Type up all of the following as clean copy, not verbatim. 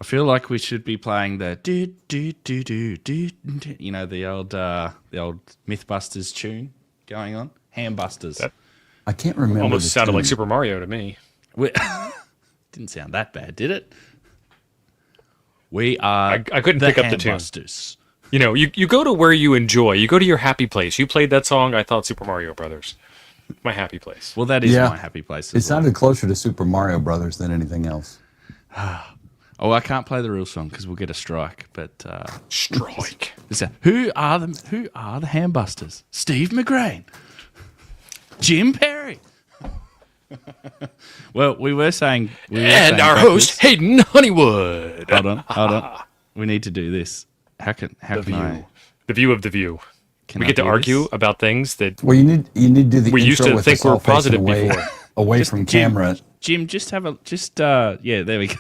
I feel like we should be playing the the old Mythbusters tune going on. Hambusters. That I can't remember. almost the sounded like tune. Super Mario to me. Didn't sound that bad, did it? We are. I couldn't pick up the tune. Hambusters. You know, you go to where you enjoy. You go to your happy place. You played that song. I thought Super Mario Brothers. My happy place. Well, that is my happy place. It sounded closer to Super Mario Brothers than anything else. Oh, I can't play the real song because we'll get a strike. But Strike. who are the Hambusters? Steve McGrain, Jim Perry. Well, we were saying, And our host Hayden Honeywood. Hold on. We need to do this. How can I? The view of the view. Can We I get to do argue this? about things that Well, you need to do the we intro used to with think us were all facing positive away, before. away from camera. Jim, there we go.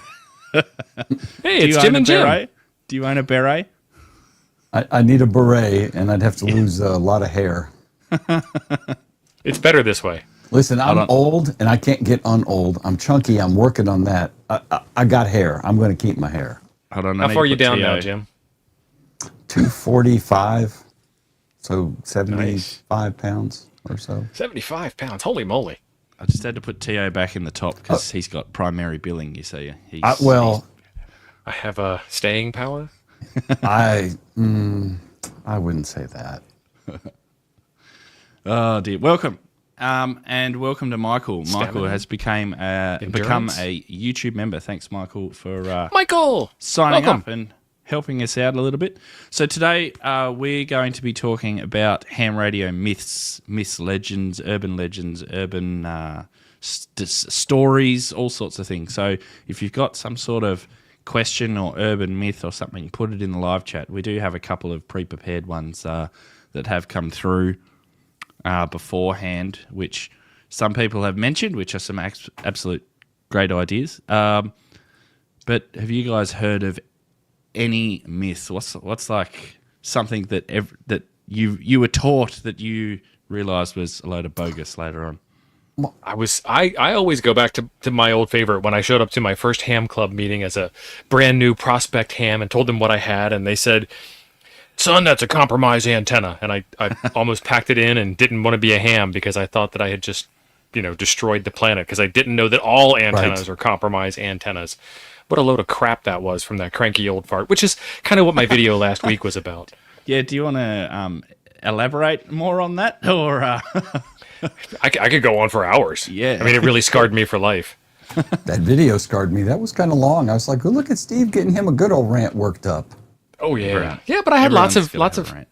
Hey, Do it's you Jim own and a Jim. beret? Do you own a beret? I need a beret, and I'd have to lose a lot of hair. It's better this way. Listen, I'm old, and I can't get unold. I'm chunky. I'm working on that. I got hair. I'm going to keep my hair. Hold on. How far are you down now, Jim? 245, so 75 pounds or so. 75 pounds. Holy moly. I just had to put T.O. back in the top because he's got primary billing, you see. I have a staying power. I wouldn't say that. Oh, dear. Welcome. And welcome to Michael. Stamina. Michael has become a YouTube member. Thanks, Michael, for Michael! signing welcome. up and helping us out a little bit. So today we're going to be talking about ham radio myths, legends, urban stories, all sorts of things. So if you've got some sort of question or urban myth or something, put it in the live chat. We do have a couple of pre-prepared ones that have come through beforehand, which some people have mentioned, which are some absolute great ideas. But have you guys heard of any myth? What's like something that that you were taught that you realised was a load of bogus later on? I always go back to my old favorite when I showed up to my first ham club meeting as a brand new prospect ham and told them what I had, and they said, "Son, that's a compromised antenna." And I almost packed it in and didn't want to be a ham because I thought that I had just, destroyed the planet because I didn't know that all antennas are compromised antennas. What a load of crap that was from that cranky old fart, which is kind of what my video last week was about. Yeah, do you want to elaborate more on that? Or I could go on for hours. Yeah. I mean, it really scarred me for life. That video scarred me. That was kind of long. I was like, oh, look at Steve getting him a good old rant worked up. Oh, yeah. Right. Yeah, but I had lots of rant.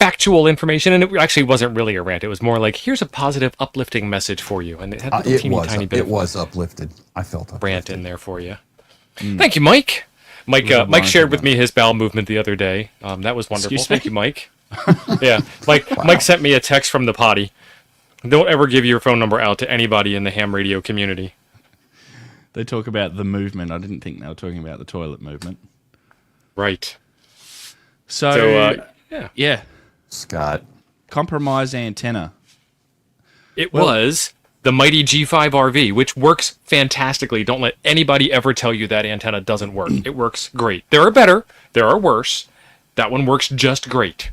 factual information, and it actually wasn't really a rant. It was more like, here's a positive, uplifting message for you. And it had a little tiny bit It of was uplifted. I felt uplifted. rant in there for you. Thank you, Mike. Mike shared with me his bowel movement the other day. That was wonderful. Excuse me? Thank you, Mike. Yeah, Mike sent me a text from the potty. Don't ever give your phone number out to anybody in the ham radio community. They talk about the movement. I didn't think they were talking about the toilet movement. Right. So yeah. Scott. Compromise antenna. It was the mighty G5 RV, which works fantastically. Don't let anybody ever tell you that antenna doesn't work. It works great. There are better. There are worse. That one works just great.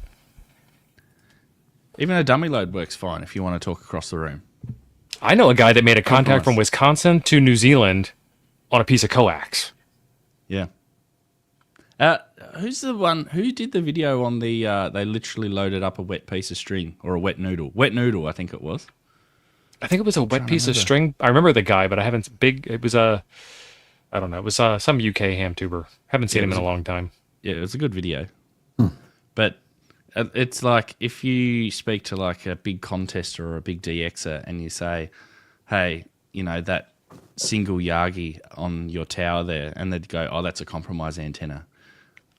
Even a dummy load works fine if you want to talk across the room. I know a guy that made a contact from Wisconsin to New Zealand on a piece of coax. Yeah. Who's the one who did the video on the they literally loaded up a wet piece of string or a wet noodle? Wet noodle, I think it was. I think it was a wet piece of string. I remember the guy, but I haven't it was I don't know, it was some UK ham tuber. Haven't seen him in a long time. Yeah, it was a good video. But it's like if you speak to like a big contester or a big DXer and you say, hey, that single Yagi on your tower there, and they'd go, oh, that's a compromised antenna.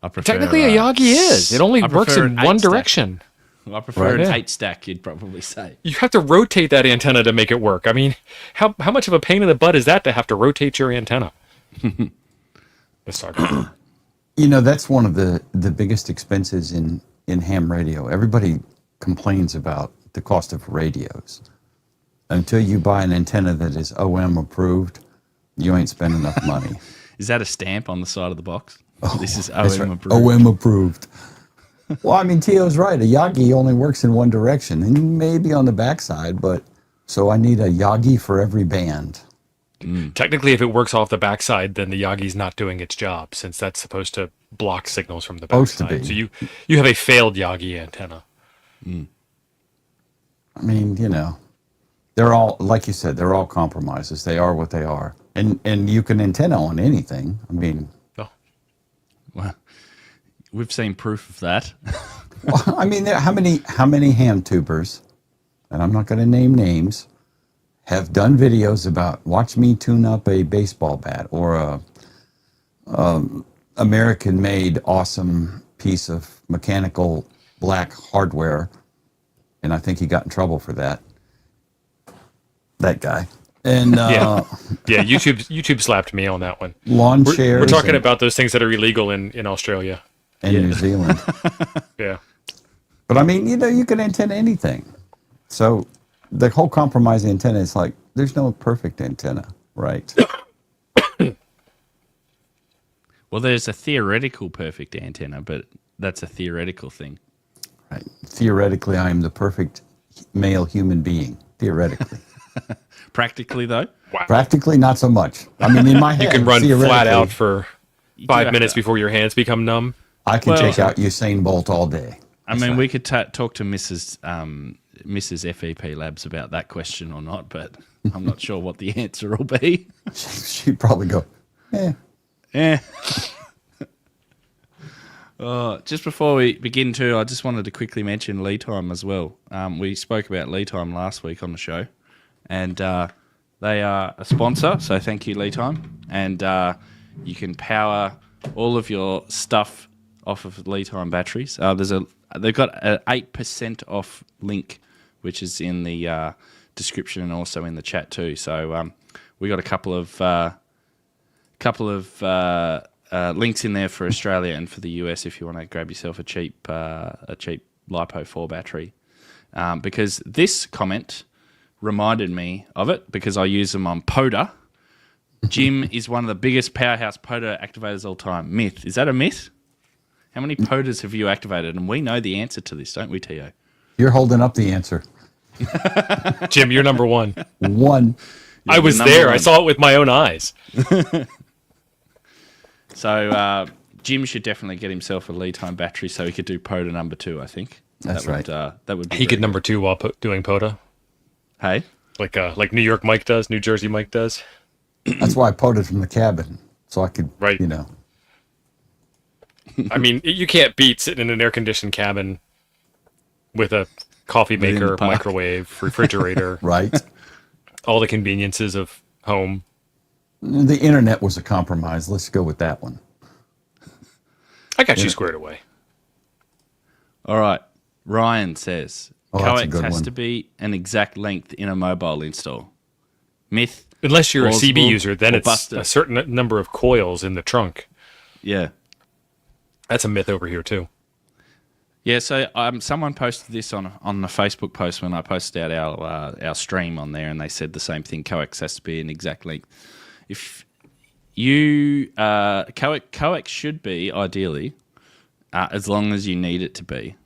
I prefer, Technically, a Yagi is. It only works in one direction. I prefer an 8-stack, you'd probably say. You have to rotate that antenna to make it work. I mean, how much of a pain in the butt is that to have to rotate your antenna? Let's talk about it. That's one of the biggest expenses in ham radio. Everybody complains about the cost of radios. Until you buy an antenna that is OM approved, you ain't spend enough money. Is that a stamp on the side of the box? This is That's OM right. approved. OM approved. Well, I mean, Tio's right. A Yagi only works in one direction, and maybe on the backside, but so I need a Yagi for every band. Technically, if it works off the backside, then the Yagi's not doing its job, since that's supposed to block signals from the Supposed to backside. be. So you have a failed Yagi antenna. I mean, they're all, like you said, they're all compromises. They are what they are. And you can antenna on anything. I mean, Oh. Well, we've seen proof of that. I mean, how many ham tubers, and I'm not going to name names, have done videos about watch me tune up a baseball bat or a American-made awesome piece of mechanical black hardware, and I think he got in trouble for that. That guy. And Yeah, YouTube slapped me on that one. lawn chairs. We're talking about those things that are illegal in Australia. and New Zealand. Yeah. But I mean, you can antenna anything. So the whole compromise antenna is like, there's no perfect antenna, right? Well, there's a theoretical perfect antenna, but that's a theoretical thing. Right. Theoretically, I am the perfect male human being. Theoretically. Practically, though, Wow. Practically, not so much. I mean, in my head, You can run flat theoretically, out for do 5 have minutes to- before your hands become numb. I can Well- take out Usain Bolt all day. I mean, we could talk to Mrs. FEP Labs about that question or not, but I'm not sure what the answer will be. She'd probably go, Eh. Just before we begin too, I just wanted to quickly mention lead time as well. We spoke about lead time last week on the show, and they are a sponsor, so thank you, lead time. And you can power all of your stuff off of lead time batteries. They've got an 8% off link, which is in the description and also in the chat too. So we got a couple of links in there for Australia and for the US if you want to grab yourself a cheap LiPo 4 battery. Because this comment reminded me of it because I use them on POTA. Jim is one of the biggest powerhouse POTA activators of all time. Myth. Is that a myth? How many POTAs have you activated? And we know the answer to this, don't we, Tio? you're holding up the answer. Jim, you're number one. One. I was number there. one. I saw it with my own eyes. So Jim should definitely get himself a lead time battery so he could do POTA number 2, I think. That's that right. That would be He very could number 2 while doing POTA, good. Hey? like New York Mike does, New Jersey Mike does. That's why I poted from the cabin. So I could, Right. I mean, you can't beat sitting in an air-conditioned cabin with a coffee Within the maker, park. microwave, refrigerator, right? all the conveniences of home. The internet was a compromise. Let's go with that one. I got you squared away. All right. Ryan says, Oh, that's a coax good has one. to be an exact length in a mobile install. Myth? Unless you're a CB plausible, user, then or it's busted? a certain number of coils in the trunk. Yeah. That's a myth over here, too. Yeah, so someone posted this on the Facebook post when I posted out our stream on there, and they said the same thing. Coax has to be an exact length. If you coax should be ideally as long as you need it to be,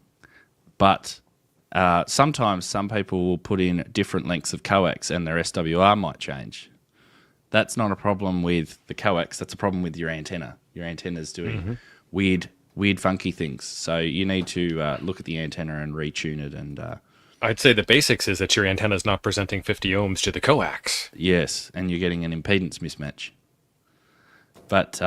but sometimes some people will put in different lengths of coax, and their SWR might change. That's not a problem with the coax. That's a problem with your antenna. Your antenna's doing weird, funky things. So you need to look at the antenna and retune it. And I'd say the basics is that your antenna is not presenting 50 ohms to the coax. yes, and you're getting an impedance mismatch. But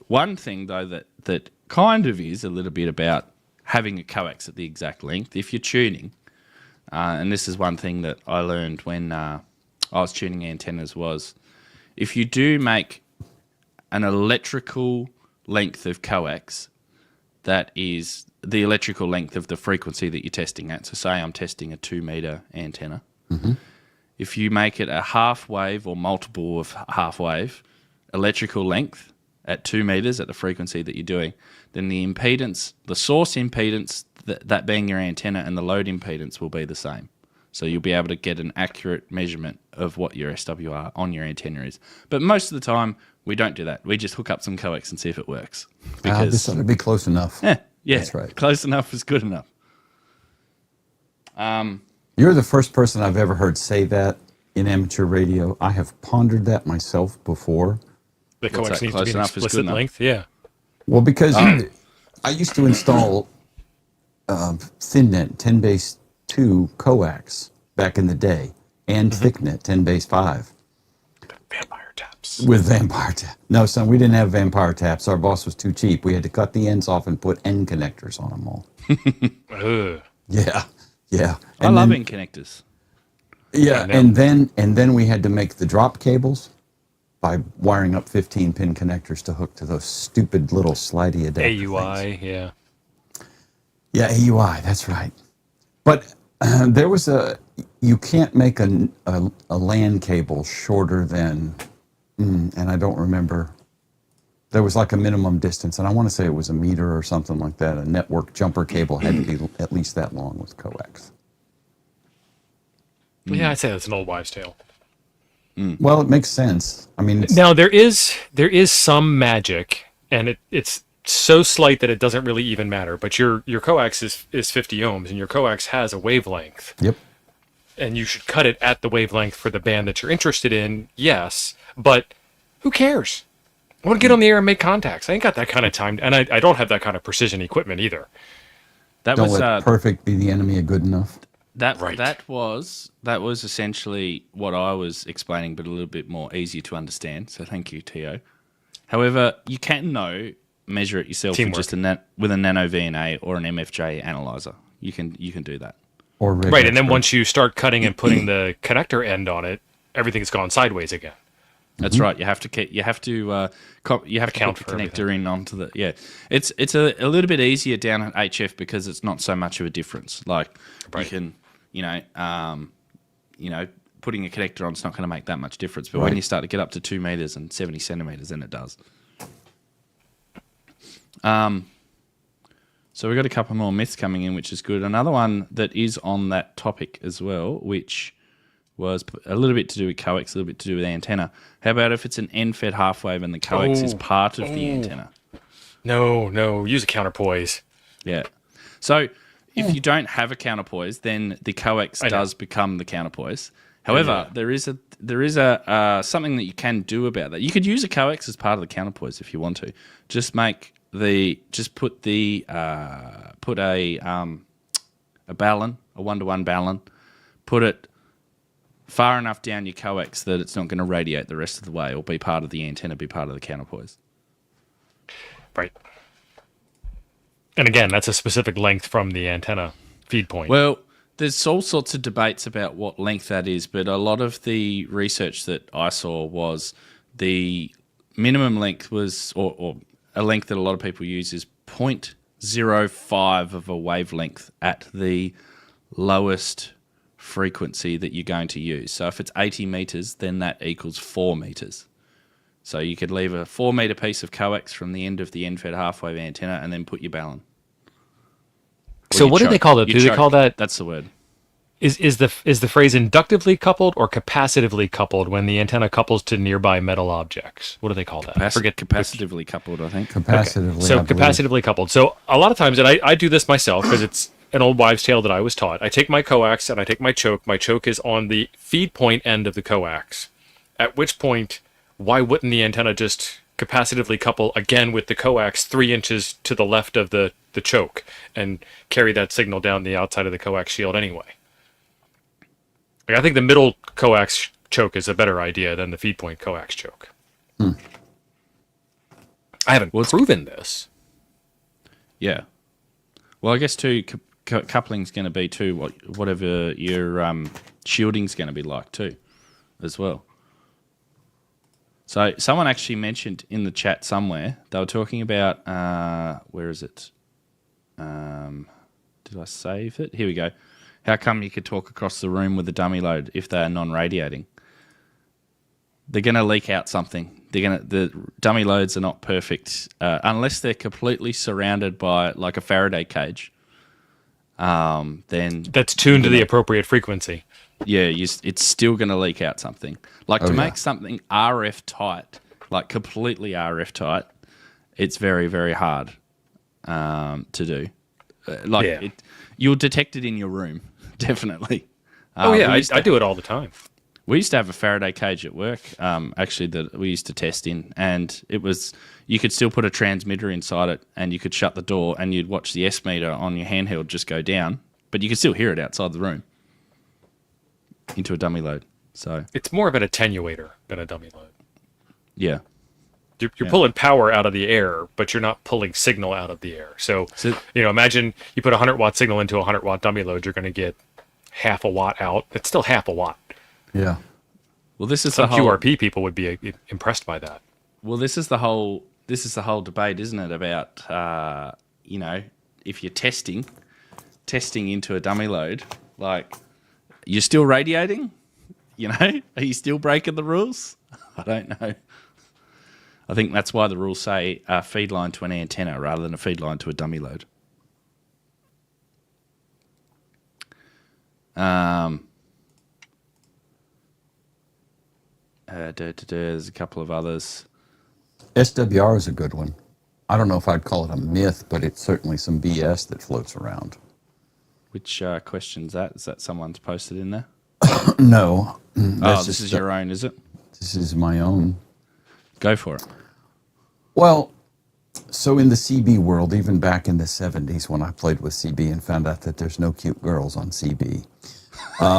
one thing though that kind of is a little bit about having a coax at the exact length. If you're tuning, and this is one thing that I learned when I was tuning antennas was, if you do make an electrical length of coax that is the electrical length of the frequency that you're testing at. So say I'm testing a 2 meter antenna. If you make it a half wave or multiple of half wave electrical length at 2 meters at the frequency that you're doing, then the impedance, the source impedance, that being your antenna, and the load impedance will be the same. So you'll be able to get an accurate measurement of what your SWR on your antenna is. But most of the time, We don't do that. We just hook up some coax and see if it works. This ought to be close enough. Yeah, That's right. Close enough is good enough. You're the first person I've ever heard say that in amateur radio. I have pondered that myself before. The What's coax that? needs Close to be an enough is good explicit enough. length. Yeah. Well, because I used to install ThinNet 10 base 2 coax back in the day and ThickNet 10 base 5 Vampire taps. with vampire tap. No, son, we didn't have vampire taps. Our boss was too cheap. We had to cut the ends off and put end connectors on them all. Ugh. Yeah, yeah. I love in connectors. Yeah, know. and then we had to make the drop cables by wiring up 15-pin connectors to hook to those stupid little slidey adapter AUI, things. yeah. Yeah, AUI, that's right. But there was you can't make a LAN cable shorter than, and I don't remember, there was like a minimum distance, and I want to say it was a meter or something like that. A network jumper cable had to be at least that long with coax. Yeah, I'd say that's an old wives' tale. Well, it makes sense. I mean, Now there is some magic, and it's so slight that it doesn't really even matter. But your coax is 50 ohms, and your coax has a wavelength, yep. and you should cut it at the wavelength for the band that you're interested in. Yes, but who cares? I want to get on the air and make contacts. I ain't got that kind of time, and I don't have that kind of precision equipment either. That Don't was let perfect be the enemy of good enough. that Right. that was essentially what I was explaining, but a little bit more easier to understand. So thank you, Tio. However, you can measure it yourself Teamwork. with just with a nano VNA or an MFJ analyzer. You can do that. Or rig Right, and then expert. once you start cutting and putting the connector end on it, everything's gone sideways again. That's right. You have to put the Account for connector in onto the It's a little bit easier down at HF because it's not so much of a difference. Like Right. you can putting a connector on, it's not going to make that much difference. But when Right. you start to get up to 2 meters and 70 centimeters, then it does. So we've got a couple more myths coming in, which is good. Another one that is on that topic as well, which was a little bit to do with coax, a little bit to do with antenna. How about if it's an end-fed half wave and the coax is part of the antenna? No, use a counterpoise. Yeah. So if you don't have a counterpoise, then the coax does become the counterpoise. However, there is a something that you can do about that. You could use a coax as part of the counterpoise if you want to. Just put a balun, a 1-to-1 balun, put it far enough down your coax that it's not going to radiate the rest of the way or be part of the antenna, be part of the counterpoise. Right. And again, that's a specific length from the antenna feed point. Well, there's all sorts of debates about what length that is, but a lot of the research that I saw was the minimum length was, or a length that a lot of people use is 0.05 of a wavelength at the lowest frequency that you're going to use. So if it's 80 meters, then that equals 4 meters. So you could leave a 4 meter piece of coax from the end of the end-fed half-wave antenna and then put your balun. So what do they call that? You Do they choke. call that? That's the word. Is the phrase inductively coupled or capacitively coupled when the antenna couples to nearby metal objects? What do they call that? I forget. Capacitively coupled, I think. Capacitively. So I believe. capacitively coupled. So a lot of times, and I do this myself because it's an old wives' tale that I was taught. I take my coax and I take my choke. My choke is on the feed point end of the coax. At which point, why wouldn't the antenna just capacitively couple again with the coax 3 inches to the left of the choke and carry that signal down the outside of the coax shield anyway? Like, I think the middle coax choke is a better idea than the feed point coax choke. I haven't proven this. Yeah. Well, I guess too, coupling's going to be too whatever your shielding's going to be like too, as well. So someone actually mentioned in the chat somewhere, they were talking about, where is it? Did I save it? Here we go. How come you could talk across the room with a dummy load if they are non-radiating? They're going to leak out something. The dummy loads are not perfect unless they're completely surrounded by like a Faraday cage. Then That's tuned to the appropriate frequency. yeah, it's still going to leak out something. Like to make something RF tight, like completely RF tight, it's very, very hard to do. You'll detect it in your room, definitely. I do it all the time. We used to have a Faraday cage at work, actually, that we used to test in, and it was, you could still put a transmitter inside it, and you could shut the door, and you'd watch the S meter on your handheld just go down, but you could still hear it outside the room into a dummy load. So it's more of an attenuator than a dummy load. Yeah. You're pulling power out of the air, but you're not pulling signal out of the air. So imagine you put a 100-watt signal into a 100-watt dummy load, you're going to get half a watt out. It's still half a watt. Yeah. Well, this is some the whole QRP people would be impressed by that. Well, this is the whole debate, isn't it? About if you're testing into a dummy load, like you're still radiating. Are you still breaking the rules? I don't know. I think that's why the rules say a feed line to an antenna rather than a feed line to a dummy load. There's a couple of others. SWR is a good one. I don't know if I'd call it a myth, but it's certainly some BS that floats around. Which question's that? Is that someone's posted in there? No. This is your own, is it? This is my own. Go for it. Well, so in the CB world, even back in the 70s when I played with CB and found out that there's no cute girls on CB.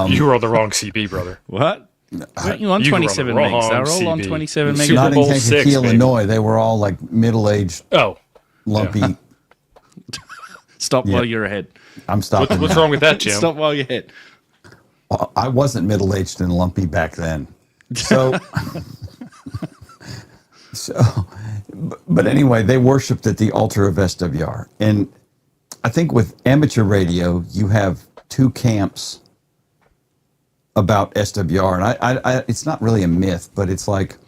You were on the wrong CB, brother. What? Weren't you on 27 megs? They were all on 27 megs. Not in Kankakee, Illinois. They were all like middle-aged, lumpy. Yeah. Stop while you're ahead. I'm stopping. What's wrong with that, Jim? Stop while you're ahead. Well, I wasn't middle-aged and lumpy back then. So, but anyway, they worshipped at the altar of SWR. And I think with amateur radio, you have two camps about SWR. And I it's not really a myth, but it's like,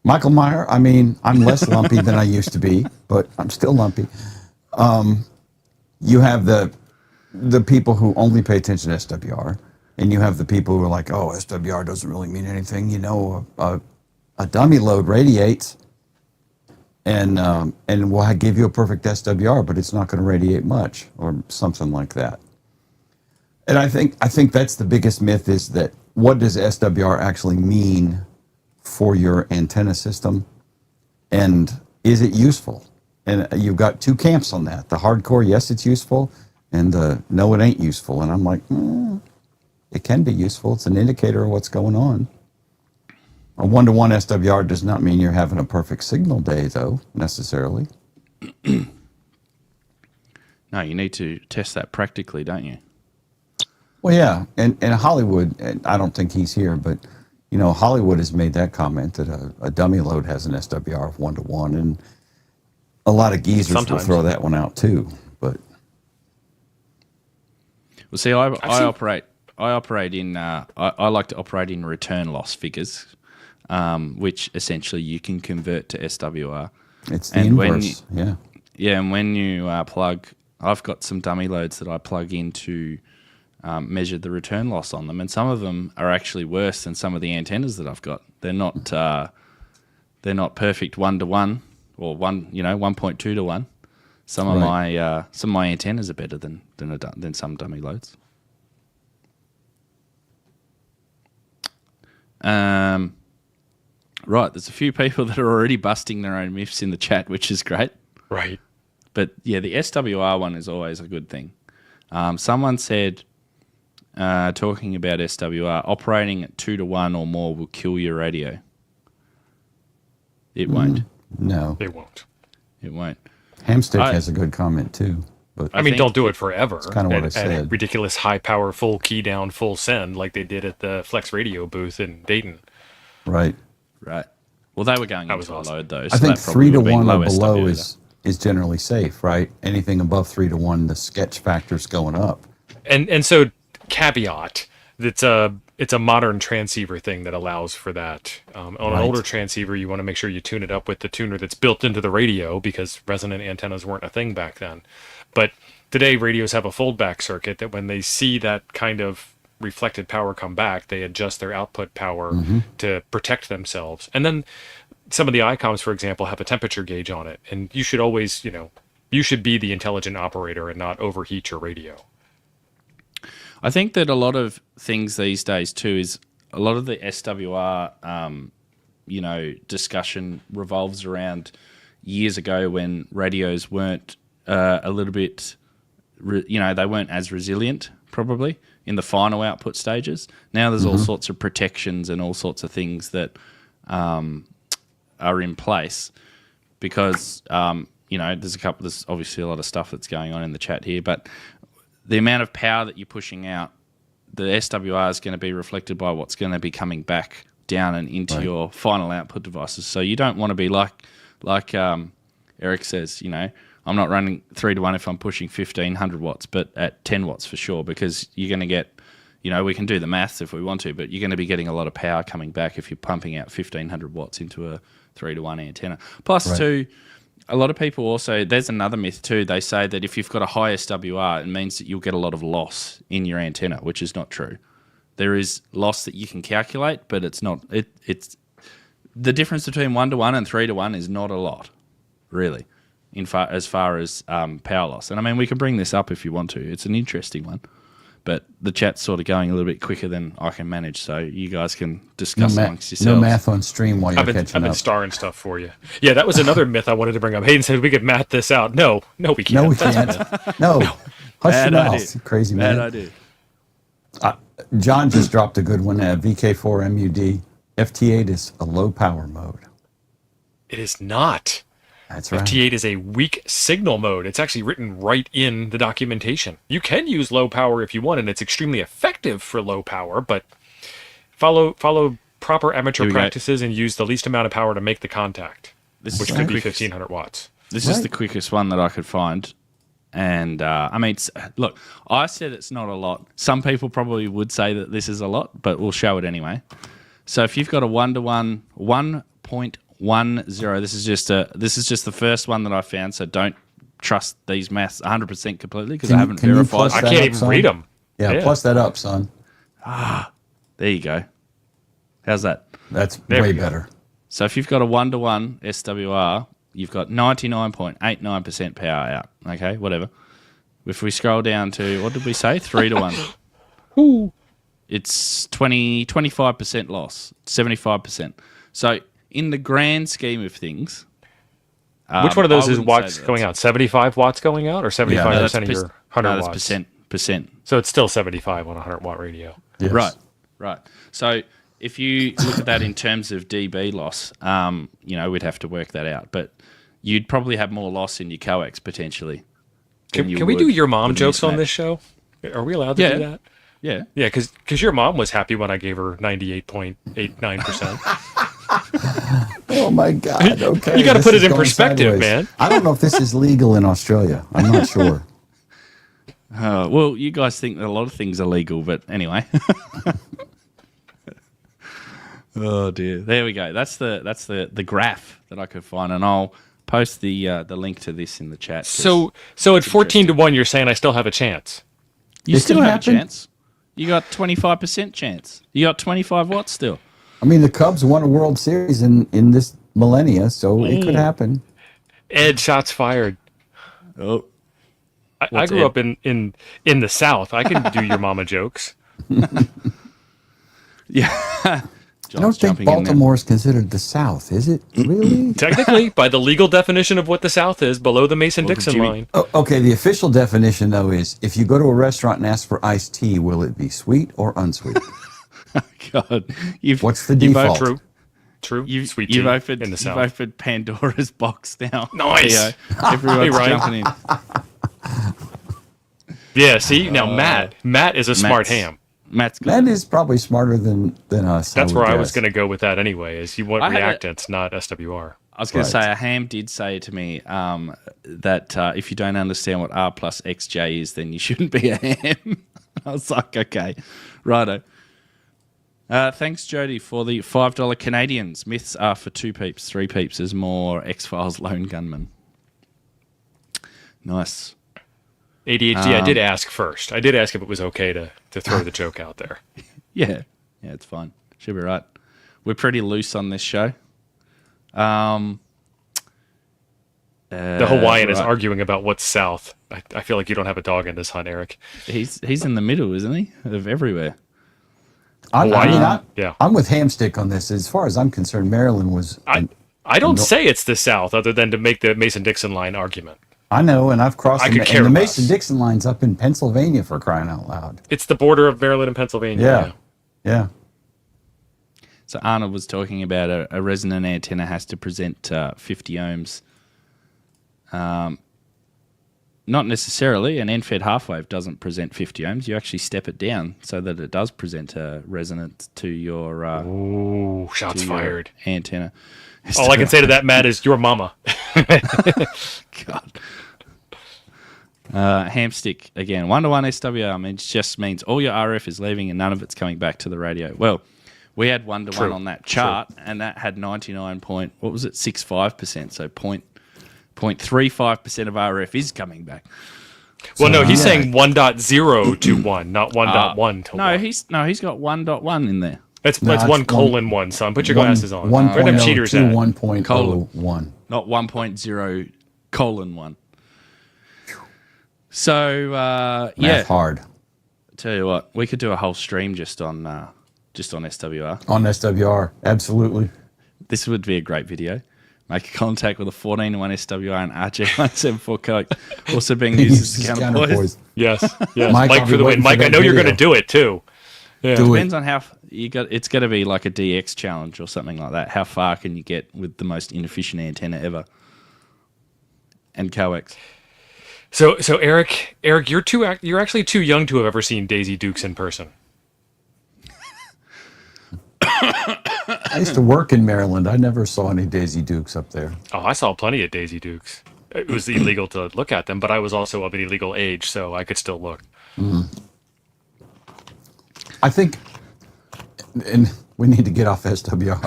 Michael Meyer, I mean, I'm less lumpy than I used to be, but I'm still lumpy. You have the people who only pay attention to SWR, and you have the people who are like, oh, SWR doesn't really mean anything. A dummy load radiates, and will give you a perfect SWR, but it's not going to radiate much, or something like that. And I think that's the biggest myth, is that what does SWR actually mean for your antenna system, and is it useful? And you've got two camps on that. The hardcore, yes, it's useful, and the no, it ain't useful. And I'm like, it can be useful. It's an indicator of what's going on. A 1-to-1 SWR does not mean you're having a perfect signal day, though, necessarily. No, you need to test that practically, don't you? Well, yeah, and Hollywood, and I don't think he's here, but Hollywood has made that comment that a dummy load has an SWR of 1-to-1, and a lot of geezers will throw that one out too. But well, see, I operate in I like to operate in return loss figures, which essentially you can convert to SWR. It's the inverse, yeah. Yeah, and when you plug, I've got some dummy loads that I plug in to measure the return loss on them, and some of them are actually worse than some of the antennas that I've got. They're not perfect 1-to-1 or 1.2 to 1. Some of my antennas are better than some dummy loads. Right, there's a few people that are already busting their own myths in the chat, which is great. Right. But yeah, the SWR one is always a good thing. Someone said, talking about SWR, operating at 2-to-1 or more will kill your radio. It won't. No. It won't. It won't. Hamstick has a good comment too. But I mean, don't do it forever. That's kind of what I said. Ridiculous high power, full key down, full send, like they did at the Flex Radio booth in Dayton. Right. Well, they were going into a load though. So I think 3-to-1 or below is generally safe, right? Anything above 3-to-1, the sketch factor's going up. And so caveat, it's a modern transceiver thing that allows for that. On an older transceiver, you want to make sure you tune it up with the tuner that's built into the radio, because resonant antennas weren't a thing back then. But today, radios have a foldback circuit that when they see that kind of reflected power come back, they adjust their output power to protect themselves. And then some of the ICOMs, for example, have a temperature gauge on it. And you should always, you should be the intelligent operator and not overheat your radio. I think that a lot of things these days too is a lot of the SWR, discussion revolves around years ago when radios weren't a little bit, they weren't as resilient probably in the final output stages. Now there's all sorts of protections and all sorts of things that are in place because, there's obviously a lot of stuff that's going on in the chat here, but the amount of power that you're pushing out, the SWR is going to be reflected by what's going to be coming back down and into your final output devices. So you don't want to be like Eric says, I'm not running 3-to-1 if I'm pushing 1500 watts, but at 10 watts for sure, because you're going to get, we can do the maths if we want to, but you're going to be getting a lot of power coming back if you're pumping out 1500 watts into a 3-to-1 antenna. Plus, too, a lot of people also, there's another myth too. They say that if you've got a high SWR, it means that you'll get a lot of loss in your antenna, which is not true. There is loss that you can calculate, but it's not. It's the difference between 1-to-1 and 3-to-1 is not a lot, really, as far as power loss. And I mean, we can bring this up if you want to. It's an interesting one. But the chat's sort of going a little bit quicker than I can manage, so you guys can discuss amongst yourselves. No math on stream while you're catching up. I've been starring stuff for you. Yeah, that was another myth I wanted to bring up. Hayden said we could math this out. No, we can't. No, we can't. No. Hush your mouth, you crazy man. Bad idea. John just dropped a good one. VK4 MUD. FT8 is a low power mode. It is not. That's right. FT8 is a weak signal mode. It's actually written right in the documentation. You can use low power if you want, and it's extremely effective for low power, but follow proper amateur practices and use the least amount of power to make the contact, which could be 1500 watts. This is the quickest one that I could find. And, look, I said it's not a lot. Some people probably would say that this is a lot, but we'll show it anyway. So if you've got a 1-to-1, 1.10, this is just the first one that I found, so don't trust these maths 100% completely because I haven't verified. I can't even read them. Yeah, plus that up, son. There you go. How's that? That's way better. So if you've got a 1-to-1 SWR, you've got 99.89% power out. Okay, whatever. If we scroll down to, what did we say? 3-to-1. Ooh. It's 25% loss, 75%. So in the grand scheme of things, which one of those is watts going out? 75 watts going out, or 75% of your 100 watts? Percent. So it's still 75 on a 100-watt radio. Yes. Right. So if you look at that in terms of dB loss, we'd have to work that out. But you'd probably have more loss in your coax potentially. Can we do your mom jokes on this show? Are we allowed to do that? Yeah. Yeah, because your mom was happy when I gave her 98.89%. Oh, my God. Okay. You got to put it in perspective, man. I don't know if this is legal in Australia. I'm not sure. Well, you guys think that a lot of things are legal, but anyway. Oh, dear. There we go. That's the graph that I could find, and I'll post the link to this in the chat. So at 14-to-1, you're saying I still have a chance? You still have a chance. You got 25% chance. You got 25 watts still. I mean, the Cubs won a World Series in this millennia, so it could happen. Ed, shots fired. Oh, I grew up in the South. I can do your mama jokes. Yeah. I don't think Baltimore is considered the South, is it? Really? Technically, by the legal definition of what the South is, below the Mason-Dixon line. Oh, okay, the official definition, though, is if you go to a restaurant and ask for iced tea, will it be sweet or unsweet? God. What's the default? True. You've tea opened, in the South. You've opened Pandora's box now. Nice. Everyone's jumping in. Yeah, see? Now, Matt is a smart ham. Matt is probably smarter than us. That's where I was going to go with that anyway, is you want reactants, not SWR. I was going to say, a ham did say to me that if you don't understand what R plus XJ is, then you shouldn't be a ham. I was like, okay, righto. Thanks, Jody, for the $5 Canadians. Myths are for 2 peeps. 3 peeps is more X-Files lone gunman. Nice. ADHD, I did ask first. I did ask if it was okay to to throw the joke out there. Yeah, it's fine. Should be right. We're pretty loose on this show. The Hawaiian is right. arguing about what's south. I feel like you don't have a dog in this hunt, Eric. He's in the middle, isn't he? Of everywhere. Yeah. I'm with Hamstick on this. As far as I'm concerned, Maryland was. I don't say it's the south other than to make the Mason-Dixon line argument. I know, and I've crossed I the, could care and the less. Mason-Dixon line's up in Pennsylvania, for crying out loud. It's the border of Maryland and Pennsylvania. Yeah. So Arnold was talking about a resonant antenna has to present 50 ohms. Not necessarily. An end-fed half-wave doesn't present 50 ohms. You actually step it down so that it does present a resonance to your Ooh, shots fired. Antenna. All I can say to that, Matt, is your mama. God. Hamstick again. 1-to-1 SWR just means all your RF is leaving and none of it's coming back to the radio. Well, we had 1-to-1 True. on that chart, and that had 65%. So 0.35% of RF is coming back. Well, no, he's saying 1.0 to 1, not 1.1 to 1. No, he's got 1.1 in there. That's No, it's 1:1, son. Put your glasses on. 1.0 Where them cheaters to at? 1.01. Not 1.0:1. So Math yeah, hard. tell you what, we could do a whole stream just on SWR. On SWR, absolutely. This would be a great video. Make a contact with a 14-to-1 SWR and RJ174 coax, also being used as counterpoise. Yes. Mike, Mike I'll for be the win. waiting for Mike, I that know you're going to video. do it, too. Yeah. Do it. Depends on how you got. It's got to be like a DX challenge or something like that. How far can you get with the most inefficient antenna ever? And coax. So Eric, you're actually too young to have ever seen Daisy Dukes in person. I used to work in Maryland. I never saw any Daisy Dukes up there. Oh, I saw plenty of Daisy Dukes. It was illegal to look at them, but I was also of an illegal age, so I could still look. I think, and we need to get off SWR.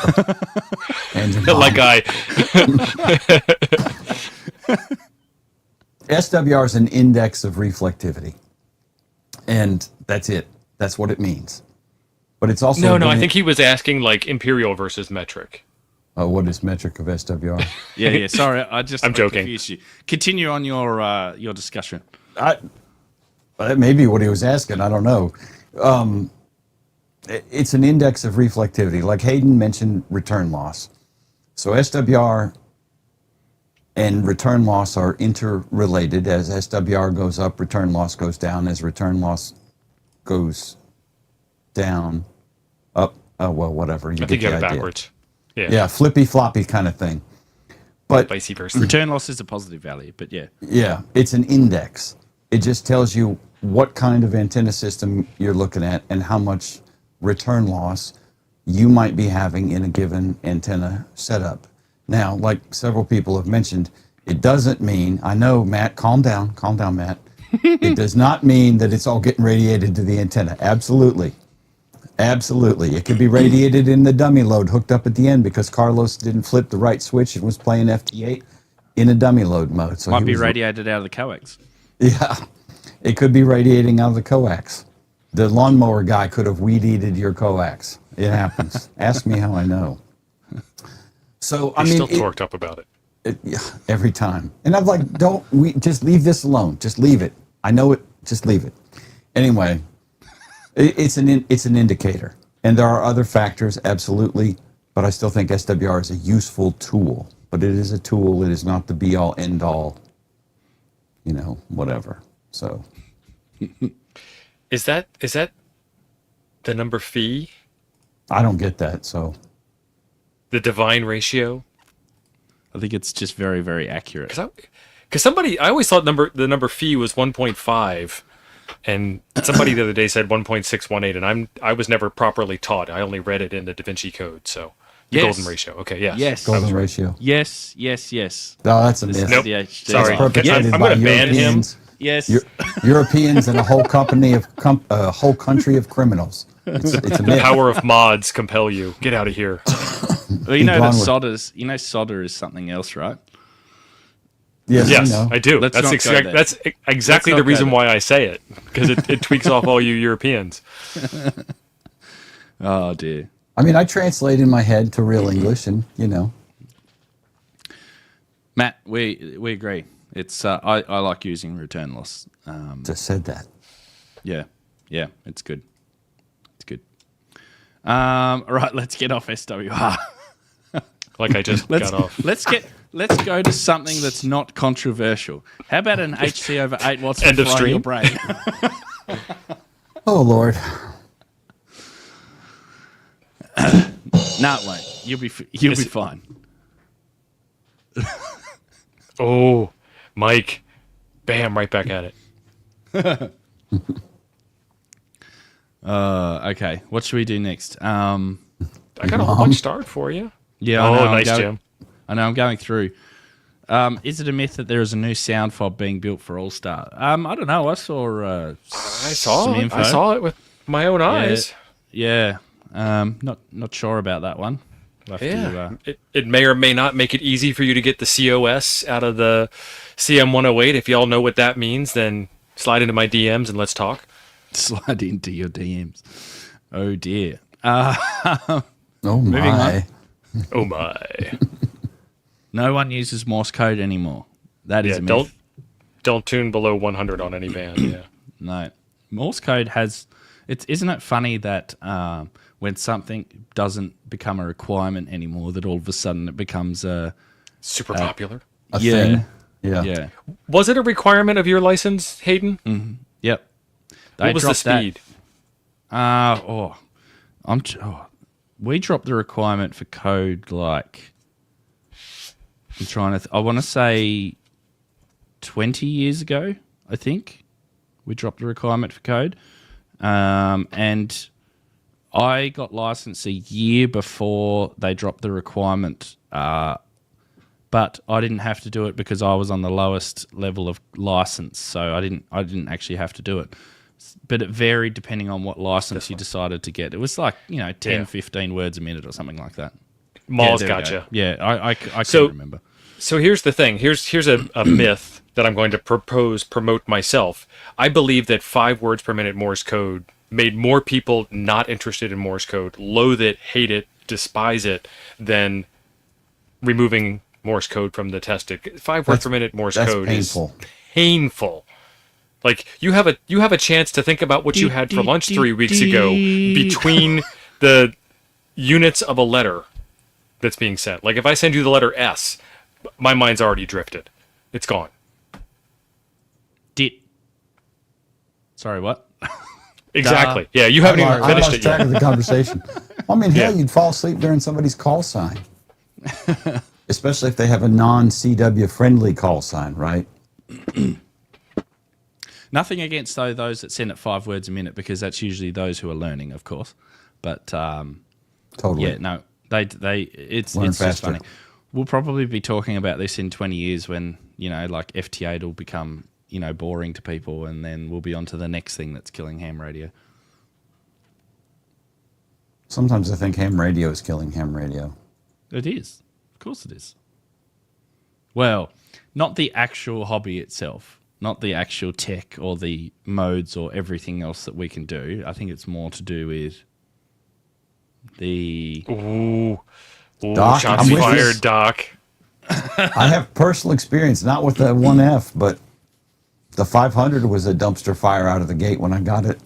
And Like SWR is an index of reflectivity, and that's it. That's what it means. But it's also No, I think he was asking like imperial versus metric. what is metric of SWR? Yeah. Sorry, I'm I joking. confused you. Continue on your discussion. That may be what he was asking. I don't know. It's an index of reflectivity. Like Hayden mentioned, return loss. So SWR and return loss are interrelated. As SWR goes up, return loss goes down. As return loss goes down, up, whatever. I think you have it backwards. Yeah, flippy floppy kind of thing. But Vice versa. Return loss is a positive value, but yeah. yeah, it's an index. It just tells you what kind of antenna system you're looking at and how much return loss you might be having in a given antenna setup. Now, like several people have mentioned, it doesn't mean, I know, Matt, calm down, Matt. It does not mean that it's all getting radiated to the antenna. Absolutely. It could be radiated in the dummy load hooked up at the end because Carlos didn't flip the right switch and was playing FT8 in a dummy load mode. So Might be radiated out of the coax. Yeah, it could be radiating out of the coax. The lawnmower guy could have weed-eated your coax. It happens. Ask me how I know. So, He's still torqued up about it. Yeah, every time. And I'm like, just leave this alone. Just leave it. I know it. Just leave it. Anyway, it's an indicator. And there are other factors, absolutely. But I still think SWR is a useful tool. But it is a tool. It is not the be-all, end-all, whatever. So... Is that the number phi? I don't get that, so... The divine ratio? I think it's just very, very accurate. Because I always thought the number phi was 1.5, and somebody the other day said 1.618, and I was never properly taught. I only read it in the Da Vinci Code, so the Yes. golden ratio. Okay, yes. Yes. Golden ratio. Yes. No, that's a myth. Nope. The Sorry. HD. Perpetrated I'm by gonna ban him. Europeans. Yes. Europeans and a whole whole country of criminals. It's a The myth. power of mods compel you. Get out of here. Well, you know Gone that with- solder is something else, right? Yes, Yes, I know. I do. Let's That's not go there. that's exactly Let's the not go reason there. why I say it, because it tweaks off all you Europeans. Oh dear. I mean, I translate in my head to real English, and Matt, we agree. It's I like using return loss. just said that. Yeah, it's good. It's good. All right, let's get off SWR. Like I just got off. Let's go to something that's not controversial. How about an HC over 8 watts End for of frying your stream. brain? Oh Lord. No, it won't. You'll be fine. Oh, Mike, bam, right back at it. Okay, what should we do next? I got a whole bunch starred for you. Yeah, Oh, I know, nice, Jim. I know, I'm going through. Is it a myth that there is a new sound fob being built for All Star? I don't know. I saw some info. I saw it with my own eyes. Yeah. Not sure about that one. We'll have to, It may or may not make it easy for you to get the COS out of the CM108. If y'all know what that means, then slide into my DMs and let's talk. slide into your DMs. Oh dear. Oh Moving my. on. Oh my. No one uses Morse code anymore. That is Yeah, a myth. don't tune below 100 on any band. Yeah. No, Morse code has. Isn't it funny that when something doesn't become a requirement anymore, that all of a sudden it becomes a Super popular. A thing. Yeah. yeah. Was it a requirement of your license, Hayden? Yep. They What was the dropped that- speed? We dropped the requirement for code like I'm trying to. I want to say 20 years ago. I think we dropped the requirement for code, and I got licensed a year before they dropped the requirement. But I didn't have to do it because I was on the lowest level of license, so I didn't actually have to do it. But it varied depending on what license you decided to get. It was like 10, Yeah. 15 words a minute or something like that. Malls there we go. gotcha. Yeah, I So- can't remember. So here's the thing. Here's a myth that I'm going to promote myself. I believe that 5 words per minute Morse code made more people not interested in Morse code, loathe it, hate it, despise it, than removing Morse code from the tested. 5 words per minute Morse That's code painful. is painful. Like you have a chance to think about what you had for lunch 3 weeks ago between the units of a letter that's being sent. Like if I send you the letter S, my mind's already drifted. It's gone. Sorry, what? Exactly. Yeah, you haven't even I finished lost it track yet. of the conversation. I mean, hell, Yeah. you'd fall asleep during somebody's call sign. Especially if they have a non-CW friendly call sign, right? Nothing against those that send it 5 words a minute because that's usually those who are learning, of course. But Totally. yeah, no, it's Learn just faster. funny. We'll probably be talking about this in 20 years when like FT8 will become boring to people, and then we'll be on to the next thing that's killing ham radio. Sometimes I think ham radio is killing ham radio. It is, of course, it is. Well, not the actual hobby itself, not the actual tech or the modes or everything else that we can do. I think it's more to do with the. Ooh, Doc, shots I'm with fired, this. Doc. I have personal experience, not with the 1F, but the 500 was a dumpster fire out of the gate when I got it.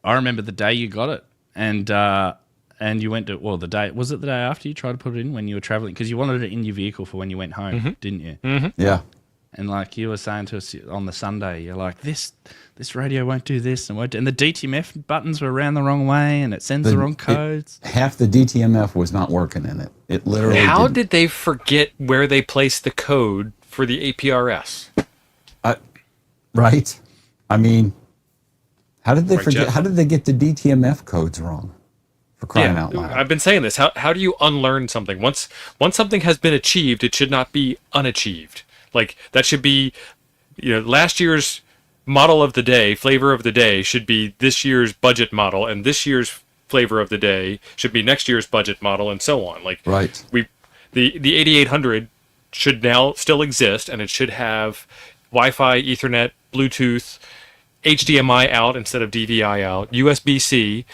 I remember the day you got it, and you went to the day was it the day after you tried to put it in when you were traveling because you wanted it in your vehicle for when you went home, didn't you? Yeah. And like you were saying to us on the Sunday, you're like this radio won't do this and won't do, and the DTMF buttons were around the wrong way and it sends the wrong codes. Half the DTMF was not working in it. It literally How didn't. did they forget where they placed the code for the APRS? Right? I mean, how did they Right, forget? Jeff? How did they get the DTMF codes wrong? For crying out loud. I've been saying this. How do you unlearn something? Once something has been achieved, it should not be unachieved. Like that should be, last year's model of the day, flavor of the day should be this year's budget model, and this year's flavor of the day should be next year's budget model, and so on. Like Right. the 8800 should now still exist, and it should have Wi-Fi, Ethernet, Bluetooth, HDMI out instead of DVI out, USB-C.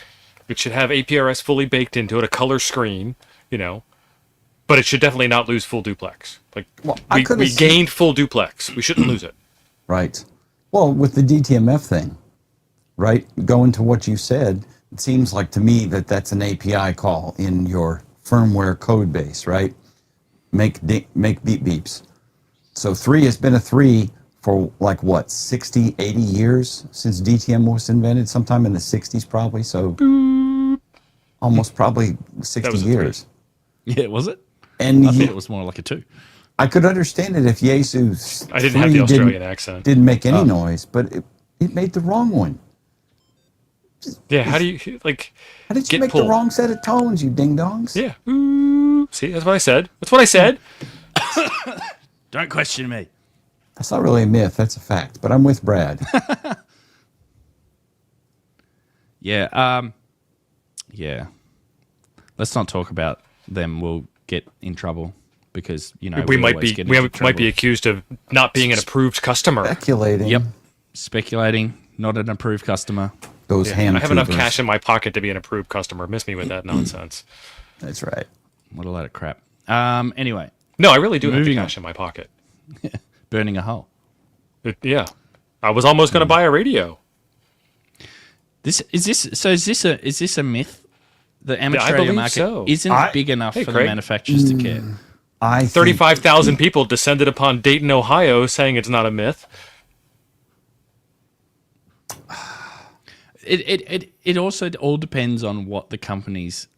It should have APRS fully baked into it, a color screen, but it should definitely not lose full duplex. Like, Well, we gained full duplex. We shouldn't lose it. Right. Well, with the DTMF thing, right? Going to what you said, it seems like to me that that's an API call in your firmware code base, right? Make beep beeps. So 3 has been a 3 for like what, 60, 80 years since DTM was invented, sometime in the 60s probably. So almost probably 60 years. Yeah, was it? And I think it was more like a 2. I could understand it if Yesu's I didn't have the Australian accent. Didn't make any noise, but it made the wrong one. Yeah, how do you, like, How did you get make pulled? the wrong set of tones, you ding-dongs? Yeah. Ooh. See, that's what I said. That's what I said. Don't question me. That's not really a myth, that's a fact, but I'm with Brad. Yeah. Yeah. Let's not talk about them. We'll get in trouble because, we might be accused of not being an approved customer. Speculating. Yep. Speculating, not an approved customer. Those hand I have enough tubers. cash in my pocket to be an approved customer. Miss me with that nonsense. That's right. What a load of crap. Anyway, No, I really do have the Moving on. cash in my pocket. burning a hole. Yeah. I was almost going to buy a radio. Is this a myth? The amateur I radio believe market so. isn't big enough Hey, for Craig. the manufacturers to care. I think 35,000 people descended upon Dayton, Ohio, saying it's not a myth. It also all depends on what the companies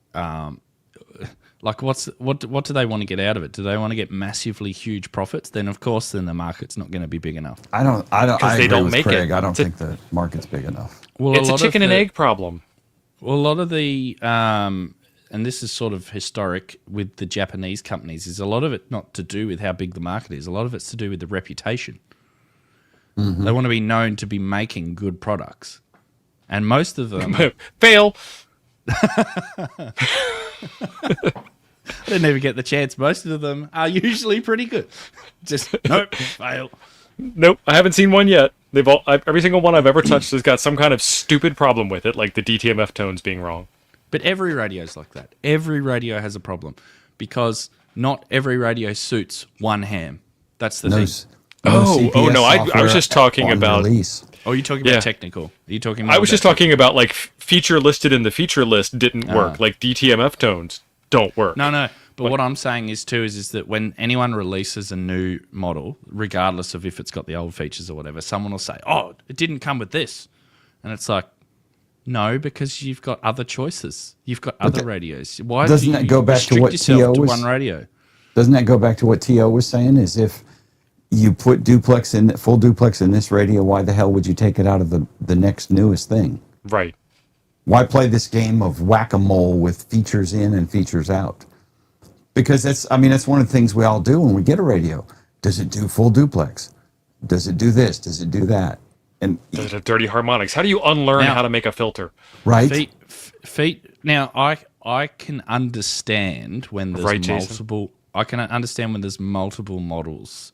like. What do they want to get out of it? Do they want to get massively huge profits? Then of course, the market's not going to be big enough. I don't. I they agree don't with make Craig. it. I don't It's a- think the market's big enough. Well, It's a chicken and egg problem. Well, a lot of the and this is sort of historic with the Japanese companies, is a lot of it not to do with how big the market is. A lot of it's to do with the reputation. Mm-hmm. They want to be known to be making good products. And most of them... Fail. I didn't even get the chance. Most of them are usually pretty good. Just, nope, fail. Nope, I haven't seen one yet. Every single one I've ever touched has got some kind of stupid problem with it, like the DTMF tones being wrong. But every radio's like that. Every radio has a problem because not every radio suits one ham. That's the thing. No, I was just talking about... release. Oh, you're talking about Yeah. technical. Are you talking about I was just talking about, like, feature listed in the feature list didn't work. Like, DTMF tones don't work. No. But what I'm saying is that when anyone releases a new model, regardless of if it's got the old features or whatever, someone will say, "Oh, it didn't come with this," and it's like, no, because you've got other choices. You've got other radios. Why doesn't do that you go back to restrict what yourself T.O. to was- one radio? Doesn't that go back to what T.O. was saying? Is if you put full duplex in this radio, why the hell would you take it out of the next newest thing? Right. Why play this game of whack-a-mole with features in and features out? Because that's one of the things we all do when we get a radio. Does it do full duplex? Does it do this? Does it do that? And Does it have dirty harmonics? How do you unlearn Now- how to make a filter? right? Feet. Now, I can understand when there's Right, Jason? multiple. I can understand when there's multiple models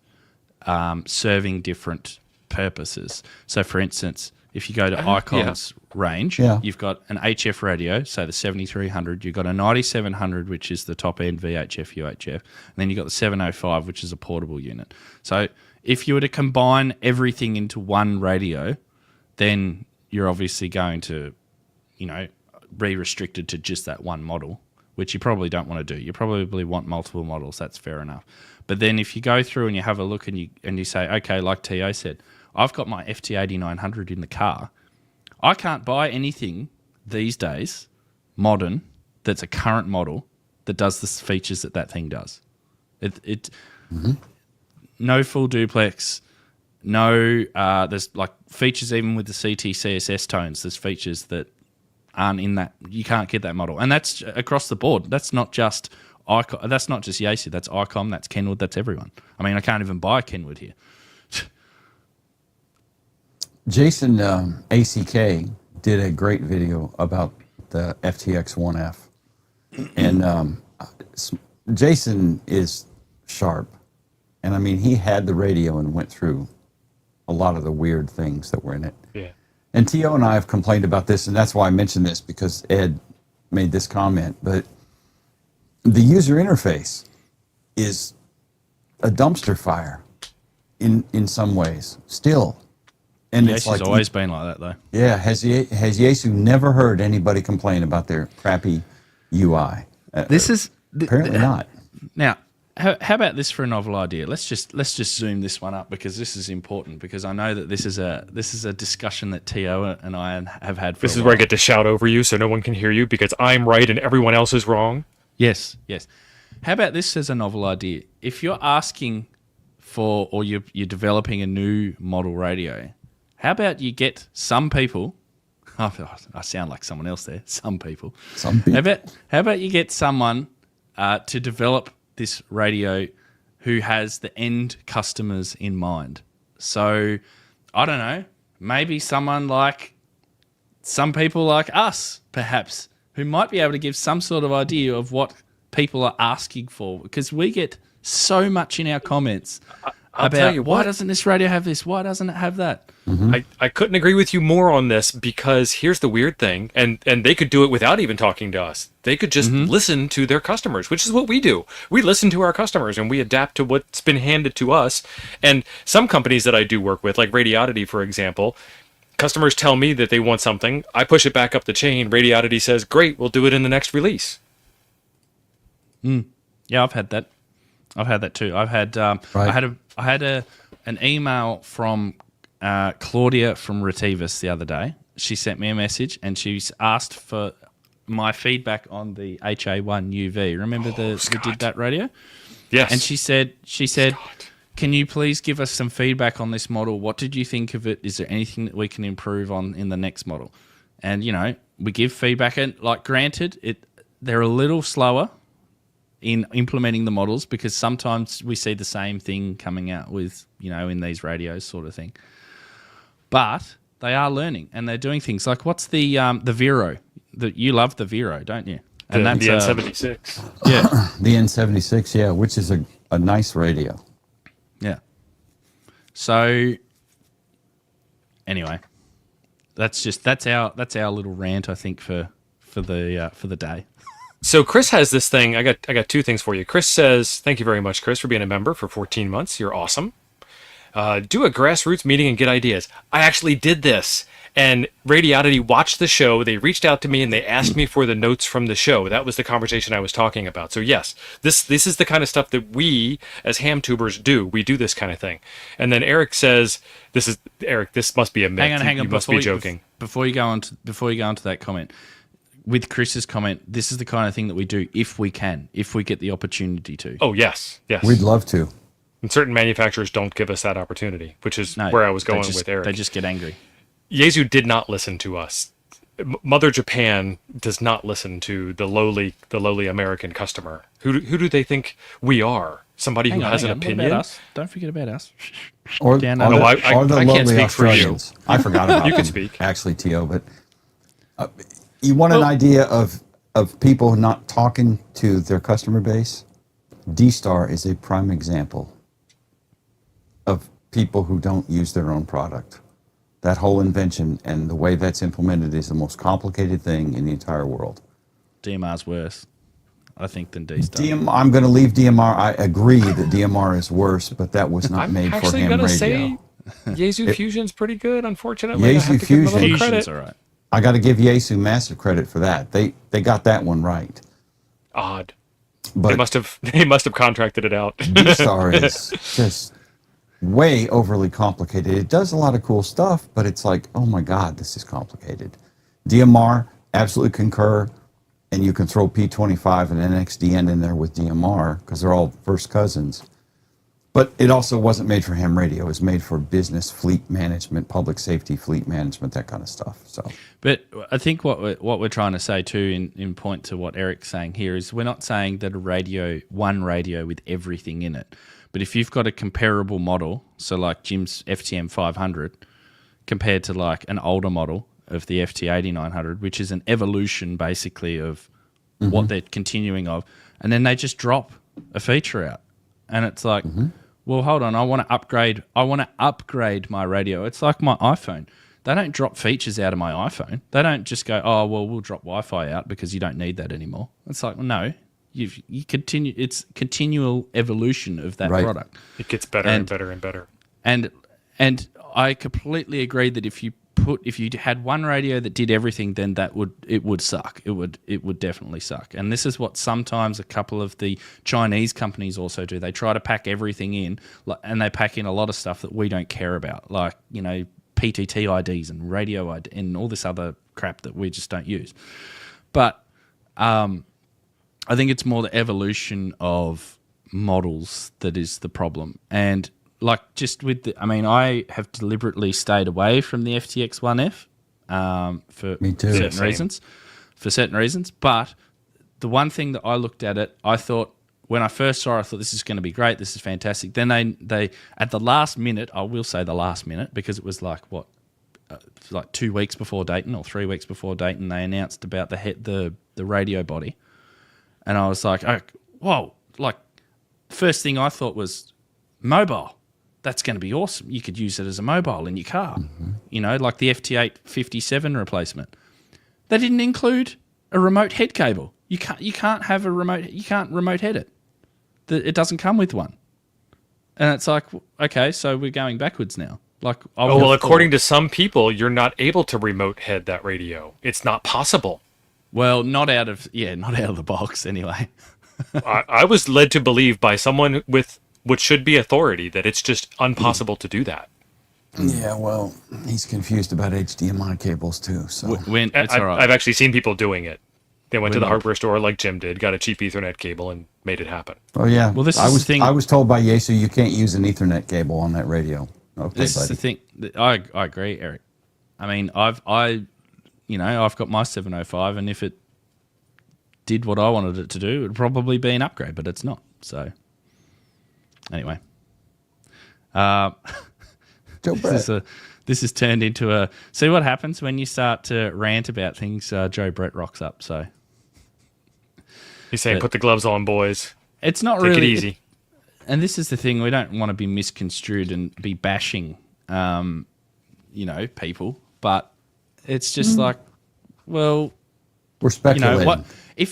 serving different purposes. So, for instance, if you go to Icon's range, Yeah. you've got an HF radio, so the 7300. You've got a 9700, which is the top end VHF, UHF, and then you've got the 705, which is a portable unit. So, if you were to combine everything into one radio, then you're obviously going to, be restricted to just that one model, which you probably don't want to do. You probably want multiple models. That's fair enough. But then if you go through and you have a look and you say, okay, like T.O. said, I've got my FT8900 in the car. I can't buy anything these days, modern, that's a current model that does the features that thing does. No full duplex. No, there's like features even with the CT CSS tones. There's features that aren't in that. You can't get that model, and that's across the board. That's not just Icon. That's not just Yaesu. That's Icom. That's Kenwood. That's everyone. I mean, I can't even buy Kenwood here. Jason ACK did a great video about the FTX 1F, and Jason is sharp. And I mean, he had the radio and went through a lot of the weird things that were in it. Yeah. And T.O. and I have complained about this, and that's why I mentioned this, because Ed made this comment. But the user interface is a dumpster fire in some ways, still. And Yes, it's like, it's always been like that, though. yeah, has Yesu never heard anybody complain about their crappy UI? This is Apparently not. Now, how about this for a novel idea? Let's just zoom this one up, because this is important, because I know that this is a discussion that T.O. and I have had for This a is where I while. get to shout over you so no one can hear you because I'm right and everyone else is wrong. Yes. How about this as a novel idea? If you're asking for, or you're developing a new model radio, how about you get some people? I sound like someone else there. Some people. How about you get someone to develop this radio who has the end customers in mind? So, I don't know, maybe some people like us, perhaps, who might be able to give some sort of idea of what people are asking for, because we get so much in our comments I'll about, tell you why what. doesn't this radio have this? Why doesn't it have that? I couldn't agree with you more on this, because here's the weird thing, and they could do it without even talking to us. They could just listen to their customers, which is what we do. We listen to our customers and we adapt to what's been handed to us. And some companies that I do work with, like Radioddity, for example, customers tell me that they want something. I push it back up the chain. Radioddity says, great, we'll do it in the next release. Yeah, I've had that. I've had that too. I've had I had an email from Claudia from Retivus the other day. She sent me a message and she's asked for my feedback on the HA1 UV. Remember we did that radio? Yes. And she said, can you please give us some feedback on this model? What did you think of it? Is there anything that we can improve on in the next model? And, we give feedback. And, granted, they're a little slower in implementing the models, because sometimes we see the same thing coming out with, in these radios sort of thing. But they are learning and they're doing things like, what's the Vero? You love the Vero, don't you? And the N76. Yeah. The N76, yeah, which is a nice radio. Yeah. So anyway, that's our little rant, I think, for the day. So Chris has this thing. I got two things for you. Chris says, thank you very much, Chris, for being a member for 14 months. You're awesome. Do a grassroots meeting and get ideas. I actually did this. And Radioddity watched the show. They reached out to me and they asked me for the notes from the show. That was the conversation I was talking about. So yes, this is the kind of stuff that we as ham tubers do. We do this kind of thing. And then Eric says, this must be a myth. Hang on. You must be joking. Before you go on to that comment, with Chris's comment, this is the kind of thing that we do if we get the opportunity to. Oh, yes. We'd love to. And certain manufacturers don't give us that opportunity, which is where I was going with Eric. They just get angry. Yaesu did not listen to us. Mother Japan does not listen to the lowly American customer. Who do they think we are? Somebody who has an opinion? What about us? Don't forget about us. Or Down the, under. No, I or the can't lowly speak for you. Australians. I forgot about You can them, speak. actually, T.O., but you want an idea of people not talking to their customer base? D-Star is a prime example of people who don't use their own product. That whole invention and the way that's implemented is the most complicated thing in the entire world. DMR's worse, I think, than D-Star. I'm going to leave DMR. I agree that DMR is worse, but that was not I'm made for actually ham going to radio. say Yaesu Fusion's pretty good, unfortunately. I Yaesu have to give them a little Fusion. credit. Fusion's all right. I got to give Yaesu massive credit for that. They got that one right. Odd. But They must have contracted it out. D-Star is just way overly complicated. It does a lot of cool stuff, but it's like, oh my God, this is complicated. DMR, absolutely concur, and you can throw P25 and NXDN in there with DMR because they're all first cousins. But it also wasn't made for ham radio. It was made for business, fleet management, public safety, fleet management, that kind of stuff. So, But I think what we're trying to say too, in point to what Eric's saying here, is we're not saying that one radio with everything in it. But if you've got a comparable model, so like Jim's FTM 500, compared to like an older model of the FT8900, which is an evolution basically of what they're continuing of, and then they just drop a feature out, and it's like, well, hold on, I want to upgrade. I want to upgrade my radio. It's like my iPhone. They don't drop features out of my iPhone. They don't just go, oh, well, we'll drop Wi-Fi out because you don't need that anymore. It's like, well, no, you continue. It's continual evolution of that product. It gets better and better and better. And I completely agree that if you had one radio that did everything, then it would suck. It would definitely suck. And this is what sometimes a couple of the Chinese companies also do. They try to pack everything in, and they pack in a lot of stuff that we don't care about, like, you know, PTT IDs and radio ID and all this other crap that we just don't use. But I think it's more the evolution of models that is the problem. And like just with I have deliberately stayed away from the FTX 1F for Me too. certain reasons. For certain reasons. But the one thing that I looked at it, I thought, when I first saw it, I thought this is going to be great. This is fantastic. Then they at the last minute, I will say the last minute, because it was like like 2 weeks before Dayton or 3 weeks before Dayton, they announced about the radio body, and I was like, oh, whoa! Like, first thing I thought was mobile. That's going to be awesome. You could use it as a mobile in your car. Mm-hmm. You know, like the FT857 replacement. They didn't include a remote head cable. You can't have a remote. You can't remote head it. It doesn't come with one. And it's like, okay, so we're going backwards now. Like, according to some people, you're not able to remote head that radio. It's not possible. Well, not out of the box anyway. I was led to believe by someone with what should be authority that it's just impossible to do that. Yeah, well, he's confused about HDMI cables too. So it's all right. I've actually seen people doing it. They went to the hardware store like Jim did, got a cheap Ethernet cable, and made it happen. Oh yeah. Well, this is the thing. I was told by Yesu you can't use an Ethernet cable on that radio. Okay, this is the thing. I agree, Eric. I mean, I've got my 705, and if it did what I wanted it to do, it would probably be an upgrade, but it's not. So anyway, this has turned into a. See what happens when you start to rant about things. Joe Brett rocks up. So he's saying, "Put the gloves on, boys." It's not Take really. Take it easy. And this is the thing: we don't want to be misconstrued and be bashing, people. But it's just like, well, we're speculating. You know,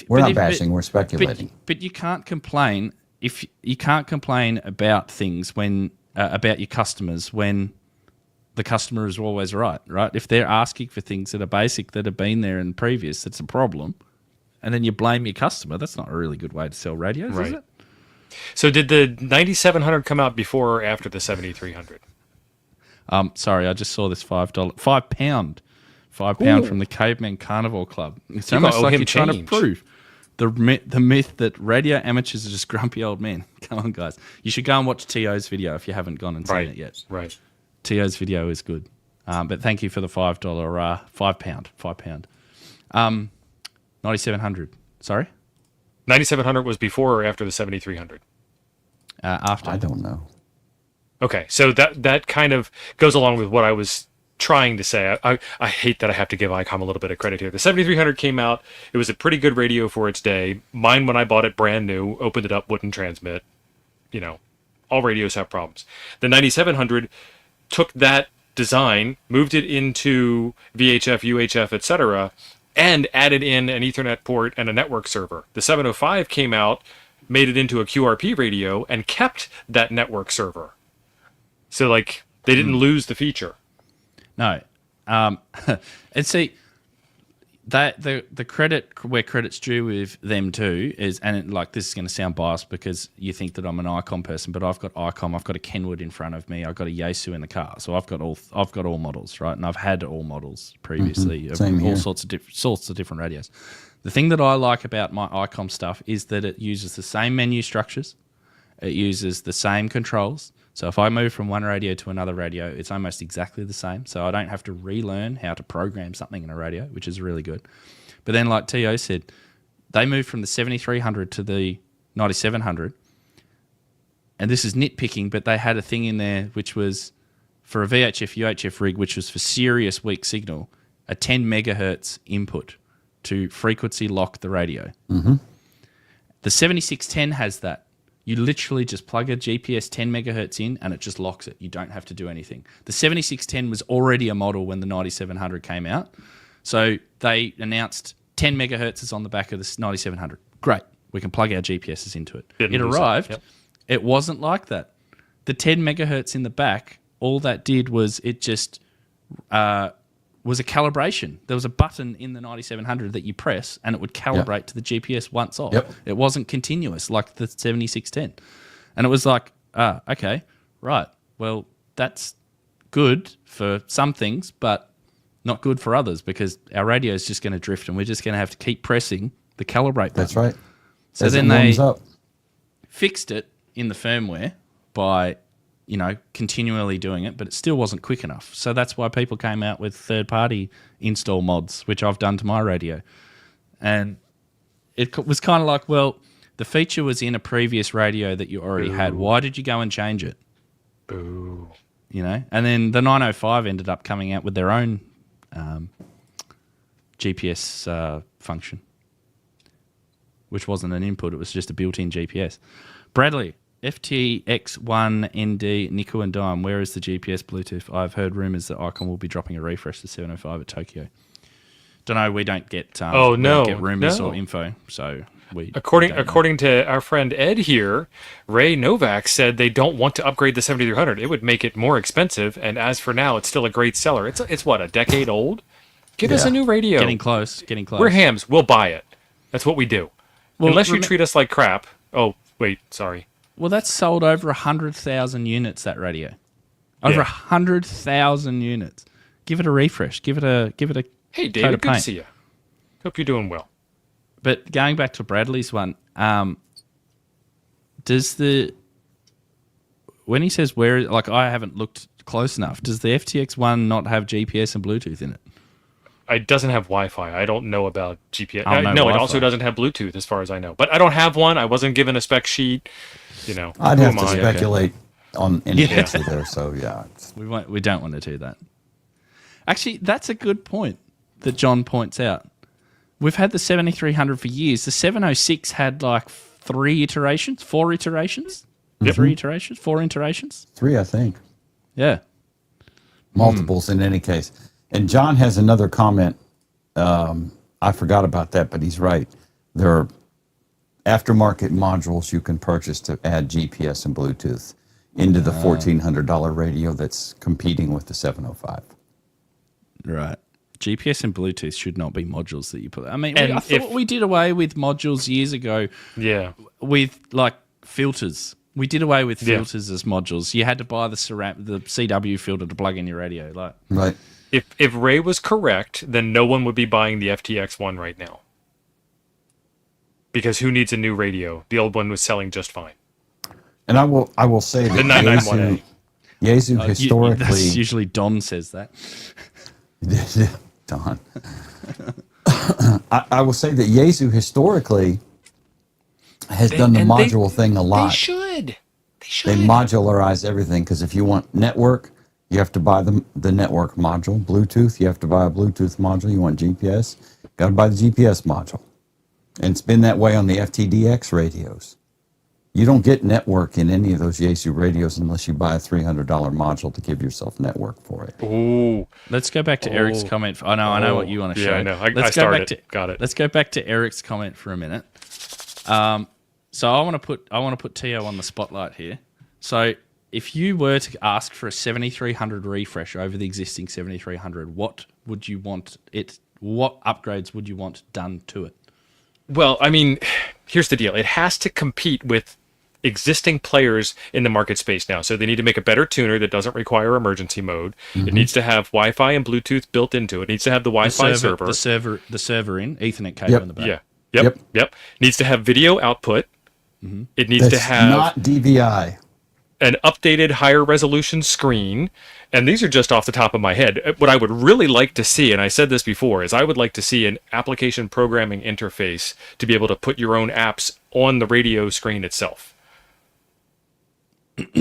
we're not bashing; we're speculating. But you can't complain if you can't complain about things when about your customers when the customer is always right. If they're asking for things that are basic that have been there in previous, that's a problem. And then you blame your customer. That's not a really good way to sell radios, is it? So did the 9700 come out before or after the 7300? Sorry, I just saw this £5 from the Caveman Carnivore Club. It's almost like you're trying to prove the myth that radio amateurs are just grumpy old men. Come on, guys. You should go and watch T.O.'s video if you haven't gone and seen it yet. Right. T.O.'s video is good. But thank you for the £5. 9700. Sorry? 9700 was before or after the 7300? After. I don't know. Okay, so that kind of goes along with what I was trying to say. I hate that I have to give ICOM a little bit of credit here. The 7300 came out. It was a pretty good radio for its day. Mine, when I bought it brand new, opened it up, wouldn't transmit. You know, all radios have problems. The 9700 took that design, moved it into VHF, UHF, etc., and added in an Ethernet port and a network server. The 705 came out, made it into a QRP radio, and kept that network server. So, like, they didn't lose the feature. No. And see, that the credit where credit's due with them too is, and this is going to sound biased because you think that I'm an ICOM person, but I've got ICOM, I've got a Kenwood in front of me, I've got a Yaesu in the car, so I've got all models, right? And I've had all models previously, all sorts of different radios. The thing that I like about my ICOM stuff is that it uses the same menu structures, it uses the same controls. So if I move from one radio to another radio, it's almost exactly the same. So I don't have to relearn how to program something in a radio, which is really good. But then, like T.O. said, they moved from the 7300 to the 9700. And this is nitpicking, but they had a thing in there which was for a VHF, UHF rig, which was for serious weak signal, a 10 megahertz input to frequency lock the radio. Mm-hmm. The 7610 has that. You literally just plug a GPS 10 megahertz in and it just locks it. You don't have to do anything. The 7610 was already a model when the 9700 came out. So they announced 10 megahertz is on the back of this 9700. Great. We can plug our GPSs into it. It arrived. Yep. It wasn't like that. The 10 megahertz in the back, all that did was it just was a calibration. There was a button in the 9700 that you press and it would calibrate to the GPS once off. Yep. It wasn't continuous like the 7610. And it was like, okay, right. Well, that's good for some things, but not good for others because our radio is just going to drift and we're just going to have to keep pressing the calibrate button. That's right. So as then they fixed it in the firmware by continually doing it, but it still wasn't quick enough. So that's why people came out with third-party install mods, which I've done to my radio. And it was kind of like, well, the feature was in a previous radio that you already had. Why did you go and change it? Boo. And then the 905 ended up coming out with their own GPS function, which wasn't an input. It was just a built-in GPS. Bradley, FTX1 ND Nico and Dime. Where is the GPS Bluetooth? I've heard rumors that Icon will be dropping a refresh to 705 at Tokyo. Don't know. We don't get rumors or info. So according to our friend Ed here, Ray Novak said they don't want to upgrade the 7300. It would make it more expensive. And as for now, it's still a great seller. It's what, a decade old? Give us a new radio. Getting close. We're hams. We'll buy it. That's what we do. Well, unless you treat us like crap. Oh, wait, sorry. Well, that's sold over 100,000 units, that radio. Over 100,000 units. Give it a refresh. Give it a Hey, David, good to see you. Hope you're doing well. But going back to Bradley's one, when he says where, like I haven't looked close enough, does the FTX one not have GPS and Bluetooth in it? It doesn't have Wi-Fi. I don't know about GPS. No, it also doesn't have Bluetooth as far as I know. But I don't have one. I wasn't given a spec sheet. I'd have to speculate on any answer there. So, yeah. We don't want to do that. Actually, that's a good point that John points out. We've had the 7300 for years. The 706 had like 4 iterations. 3 iterations? 4 iterations? 3, I think. Yeah. Multiples in any case. And John has another comment. I forgot about that, but he's right. There are aftermarket modules you can purchase to add GPS and Bluetooth into the $1,400 radio that's competing with the 705. Right. GPS and Bluetooth should not be modules that you put. I mean, I thought we did away with modules years ago. Yeah. With like filters. We did away with filters as modules. You had to buy the CW filter to plug in your radio. Like, right. If Ray was correct, then no one would be buying the FTX one right now. Because who needs a new radio? The old one was selling just fine. And I will say that the 991A. Yaesu historically, that's usually Don says that. Don. I will say that Yaesu historically has done the module thing a lot. They should. They modularize everything because if you want network, you have to buy the network module. Bluetooth, you have to buy a Bluetooth module. You want GPS, got to buy the GPS module. And it's been that way on the FTDX radios. You don't get network in any of those Yaesu radios unless you buy a $300 module to give yourself network for it. Ooh. Let's go back to Eric's comment. I know what you want to show. Yeah, I know. I started. Got it. Let's go back to Eric's comment for a minute. So I want to put Tio on the spotlight here. So if you were to ask for a 7300 refresh over the existing 7300, what would you want it? What upgrades would you want done to it? Well, I mean, here's the deal. It has to compete with existing players in the market space now. So they need to make a better tuner that doesn't require emergency mode. Mm-hmm. It needs to have Wi-Fi and Bluetooth built into it. It needs to have the Wi-Fi server. The server in, Ethernet cable in the back. Yeah. Yep. Needs to have video output. Mm-hmm. It needs to have not DVI. An updated higher resolution screen. And these are just off the top of my head. What I would really like to see, and I said this before, is I would like to see an application programming interface to be able to put your own apps on the radio screen itself.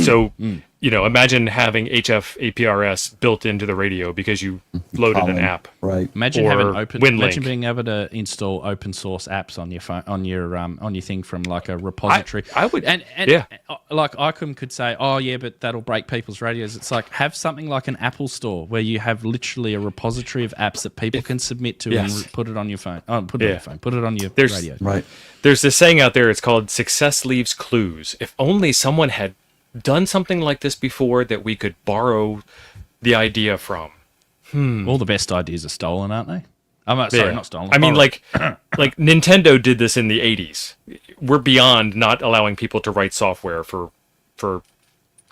So imagine having HF APRS built into the radio because you loaded an app. Right. Imagine Or having WinLink. Imagine being able to install open source apps on your phone, on your thing from like a repository. I would, and yeah. like ICOM could say, oh yeah, but that'll break people's radios. It's like have something like an Apple Store where you have literally a repository of apps that people can submit to Yes. and put it on your phone. Oh, put it on your phone. Put it on your There's- radio. Right. There's this saying out there, it's called success leaves clues. If only someone had done something like this before that we could borrow the idea from. All the best ideas are stolen, aren't they? Sorry, Yeah. not stolen. I mean, Borrowed. like Nintendo did this in the 80s. We're beyond not allowing people to write software for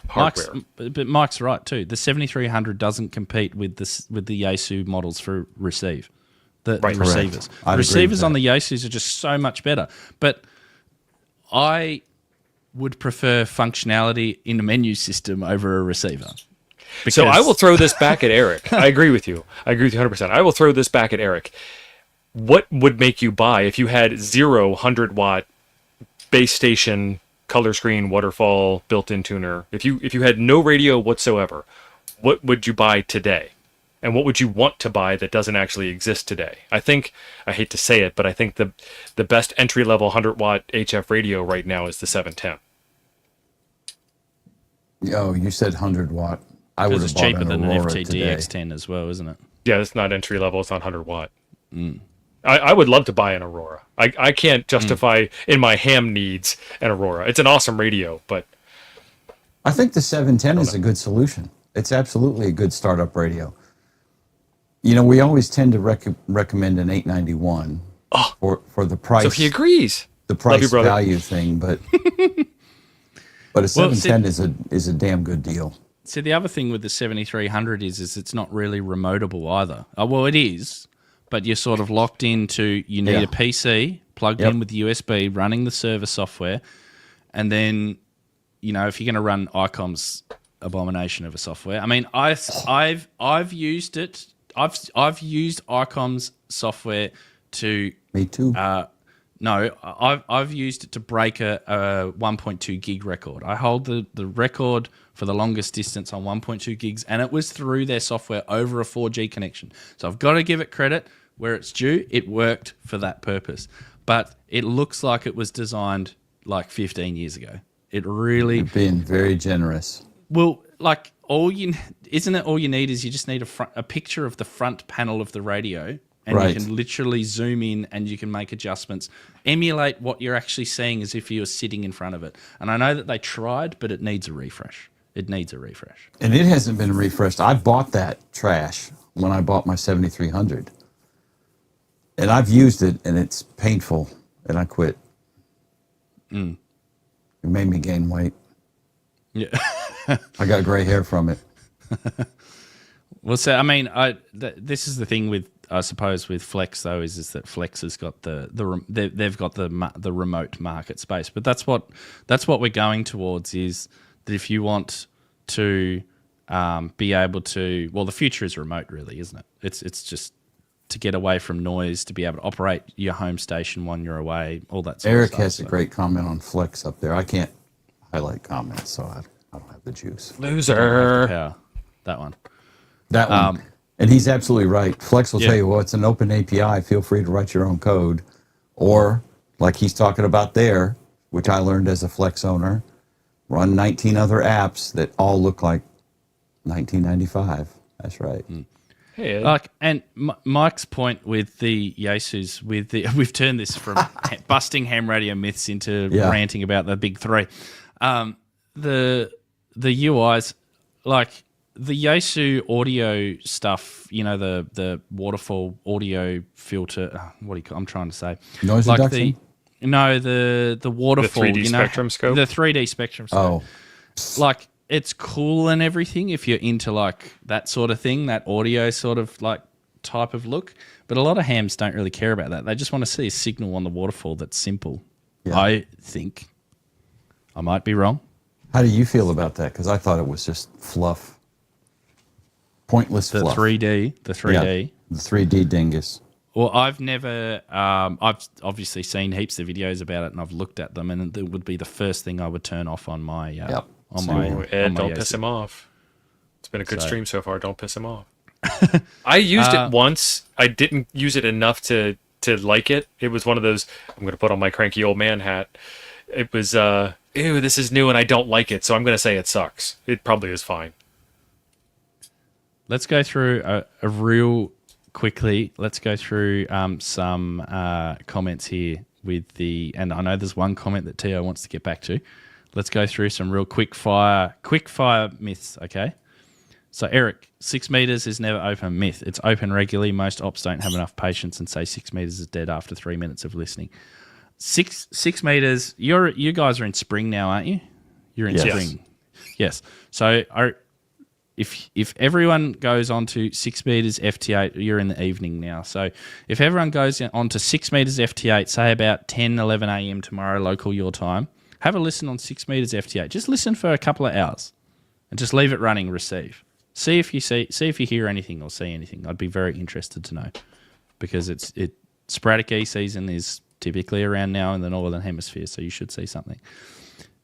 hardware. But Mike's right too. The 7300 doesn't compete with the Yaesu models for receive. The Right. receivers. I'd agree Receivers with on that. the Yaesus are just so much better. But I would prefer functionality in a menu system over a receiver. So I Because- will throw this back at Eric. I agree with you. I agree with you 100%. I will throw this back at Eric. What would make you buy if you had 100-watt base station, color screen, waterfall, built-in tuner? If you had no radio whatsoever, what would you buy today? And what would you want to buy that doesn't actually exist today? I hate to say it, but I think the best entry-level 100-watt HF radio right now is the 710. Oh, you said 100-watt. I would Because have it's bought cheaper an than an Aurora FTDX10 as well, isn't it? Yeah, it's not entry level. It's not 100-watt. I would love to buy an Aurora. I can't justify in my ham needs an Aurora. It's an awesome radio, but I think the 710 is a good solution. It's absolutely a good startup radio. We always tend to recommend an 891 for the price. so he agrees. The Love price you, brother. value thing, but a 710 is a damn good deal. See, the other thing with the 7300 is it's not really remotable either. Well, it is, but you're sort of locked into, you need Yeah. a PC plugged in with USB, running the server software, and then, if you're going to run ICOM's abomination of a software. I mean, I've used it. I've used ICOM's software to Me too. no, I've used it to break a 1.2 gig record. I hold the record for the longest distance on 1.2 gigs, and it was through their software over a 4G connection. So I've got to give it credit where it's due. It worked for that purpose. But it looks like it was designed like 15 years ago. It really... Being very generous. Well, like isn't it all you need is you just need a picture of the front panel of the radio, and Right. you can literally zoom in and you can make adjustments, emulate what you're actually seeing as if you were sitting in front of it. And I know that they tried, but it needs a refresh. It needs a refresh. And it hasn't been refreshed. I bought that trash when I bought my 7300. And I've used it, and it's painful, and I quit. It made me gain weight. Yeah. I got gray hair from it. Well, so I mean, this is the thing with, I suppose, with Flex though, is that Flex has got they've got the remote market space, but that's what we're going towards, is that if you want to be able to, well, the future is remote, really, isn't it? It's just to get away from noise, to be able to operate your home station when you're away, all that sort Eric of stuff. has a great comment on Flex up there. I can't highlight comments, so I don't have the juice. Loser. Power, that one. That one. And he's absolutely right. Flex will Yeah. tell you, well, it's an open API. Feel free to write your own code. Or, like he's talking about there, which I learned as a Flex owner, run 19 other apps that all look like 1995. That's right. Hey, Ed. Like, and Mike's point with the Yaesus, we've turned this from busting ham radio myths into Yeah. ranting about the big three. The UIs, like the Yaesu audio stuff, the waterfall audio filter. What do you call? I'm trying to say Noise like reduction? the waterfall, 3D spectrum scope? the 3D spectrum scope. Oh, Like, it's cool and everything if you're into like that sort of thing, that audio sort of like type of look. But a lot of hams don't really care about that. They just want to see a signal on the waterfall that's simple. Yeah. I think. I might be wrong. how do you feel about that? Because I thought it was just fluff. Pointless The fluff. 3D. Yeah, the 3D dingus. Well, I've never. I've obviously seen heaps of videos about it, and I've looked at them, and it would be the first thing I would turn off on my on So, my Ooh, Ed, on my don't piss AC. him off. It's been a good So- stream so far. Don't piss him off. I used it once. I didn't use it enough to like it. It was one of those. I'm going to put on my cranky old man hat. It was ew, this is new and I don't like it, so I'm going to say it sucks. It probably is fine. Let's go through a real quickly. Let's go through some comments here with and I know there's one comment that Tio wants to get back to. Let's go through some real quick fire myths, okay? So Eric, 6 meters is never open. Myth. It's open regularly. Most ops don't have enough patience and say 6 meters is dead after 3 minutes of listening. 6 meters. You guys are in spring now, aren't you? You're in Yes. spring. Yes. So if everyone goes on to 6 meters FT8, you're in the evening now. So if everyone goes on to 6 meters FT8, say about 10, 11 a.m. tomorrow, local your time, have a listen on 6 meters FT8. Just listen for a couple of hours and just leave it running, receive. See if you hear anything or see anything. I'd be very interested to know because sporadic E season is typically around now in the Northern Hemisphere, so you should see something.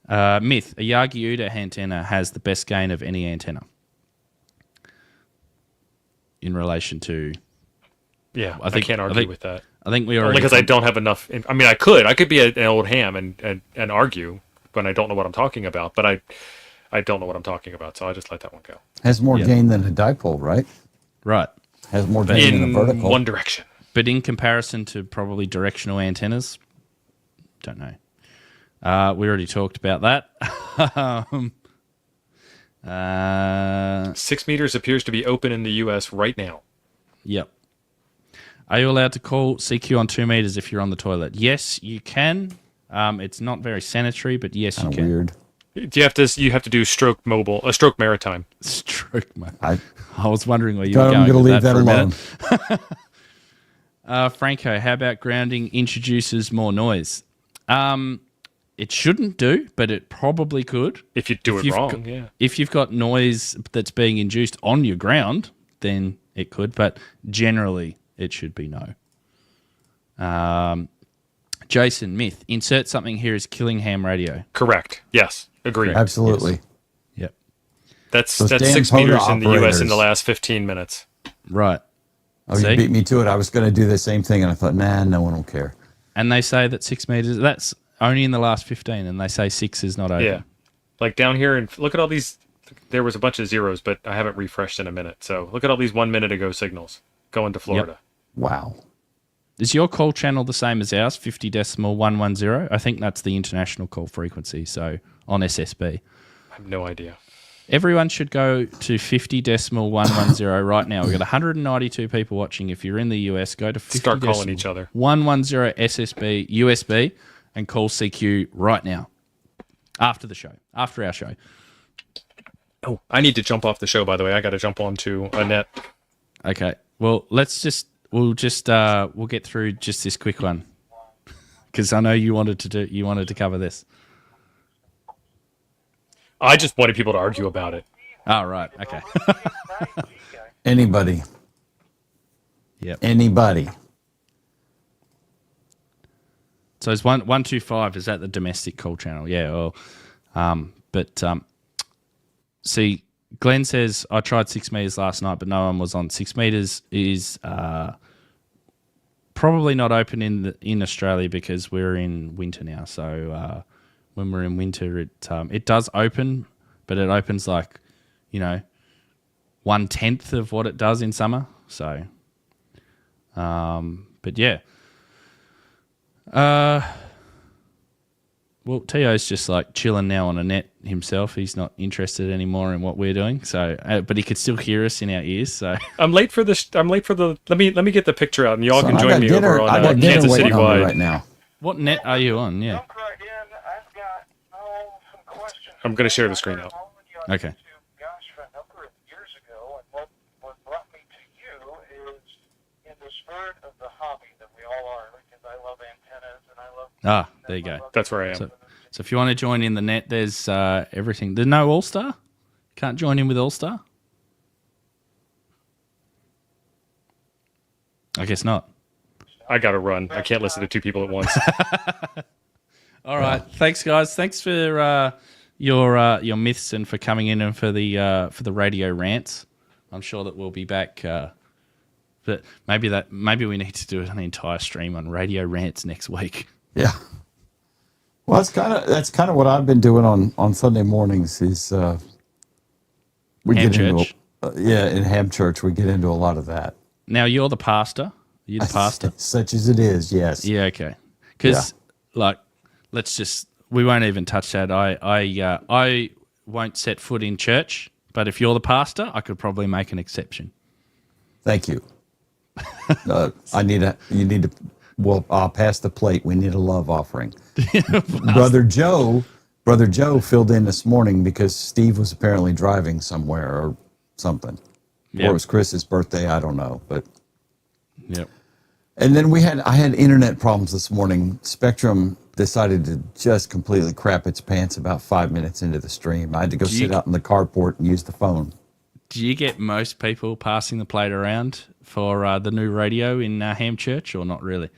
Myth, a Yagi-Uda antenna has the best gain of any antenna in relation to... Yeah, I can't argue with that. I think we already... Only because I don't have enough... I mean, I could be an old ham and argue when I don't know what I'm talking about, but I don't know what I'm talking about, so I just let that one go. Has more gain than a dipole, right? Right. Has more gain than a In vertical. one direction. But in comparison to probably directional antennas, don't know. We already talked about that. 6 meters appears to be open in the U.S. right now. Yep. Are you allowed to call CQ on 2 meters if you're on the toilet? Yes, you can. It's not very sanitary, but yes, you Kind of can. weird. You have to do stroke maritime. Stroke, mate. I was wondering where you thought were I'm going going to with leave that that for a minute. alone. Franco, how about grounding introduces more noise? It shouldn't do, but it probably could. If you do it wrong, yeah. If you've got noise that's being induced on your ground, then it could, but generally it should be no. Jason, myth. Insert something here is killing ham radio. Correct. Yes. Agreed. Absolutely. Yep. That's Those damn 6 POTA meters in the U.S. in the operators. last 15 minutes. Right. Oh, See? you beat me to it. I was going to do the same thing, and I thought, nah, no one will care. And they say that 6 meters, that's only in the last 15, and they say 6 is not open. Yeah. Like down here, and look at all these. There was a bunch of zeros, but I haven't refreshed in a minute. So look at all these 1 minute ago signals going to Florida. Wow. Is your call channel the same as ours, 50.110? I think that's the international call frequency, so on SSB. I have no idea. Everyone should go to 50.110 right now. We've got 192 people watching. If you're in the US, go to 50. Start calling each other. 110 SSB USB and call CQ right now. After the show, after our show. Oh, I need to jump off the show, by the way. I got to jump onto a net. Okay. Well, we'll get through just this quick one because I know you wanted to cover this. I just wanted people to argue about it. Oh, right. Okay. Anybody. Yep. Anybody. So it's 125. Is that the domestic call channel? Yeah. See, Glenn says I tried 6 meters last night, but no one was on. 6 meters is probably not open in Australia because we're in winter now. So when we're in winter, it does open, but it opens like 1/10 of what it does in summer. So, but yeah. Well, Tio's just like chilling now on a net himself. He's not interested anymore in what we're doing. So, but he could still hear us in our ears. So I'm late for this. I'm late for the. Let me get the picture out, and y'all can I join got me dinner. over I on got dinner Kansas City waiting on me Wide. right now. what net are you on? Yeah. Jump right in. I've got some questions. I'm going to share the screen out. Okay. Gosh, for a number of years ago, and what brought me to you is in the spirit of the hobby that we all are, because I love antennas and I love. Ah, there you go. That's where I am. So if you want to join in the net, there's everything. There's no All-Star? Can't join in with All-Star? I guess not. I got to run. I can't listen to two people at once. All right. Thanks, guys. Thanks for your myths and for coming in and for the radio rants. I'm sure that we'll be back. But maybe we need to do an entire stream on radio rants next week. Yeah. Well, that's kind of what I've been doing on Sunday mornings. Is we Ham get church. into in Ham Church we get into a lot of that. Now you're the pastor. You're the pastor. Such as it is, yes. Yeah. Okay. Because we won't even touch that. I won't set foot in church. But if you're the pastor, I could probably make an exception. Thank you. You need to. Well, I'll pass the plate. We need a love offering. Brother Joe filled in this morning because Steve was apparently driving somewhere or something. Yep. Or it was Chris's birthday. I don't know, but. Yep. And then I had internet problems this morning. Spectrum decided to just completely crap its pants about 5 minutes into the stream. I had to go sit out in the carport and use the phone. Do you get most people passing the plate around for the new radio in Ham Church, or not really?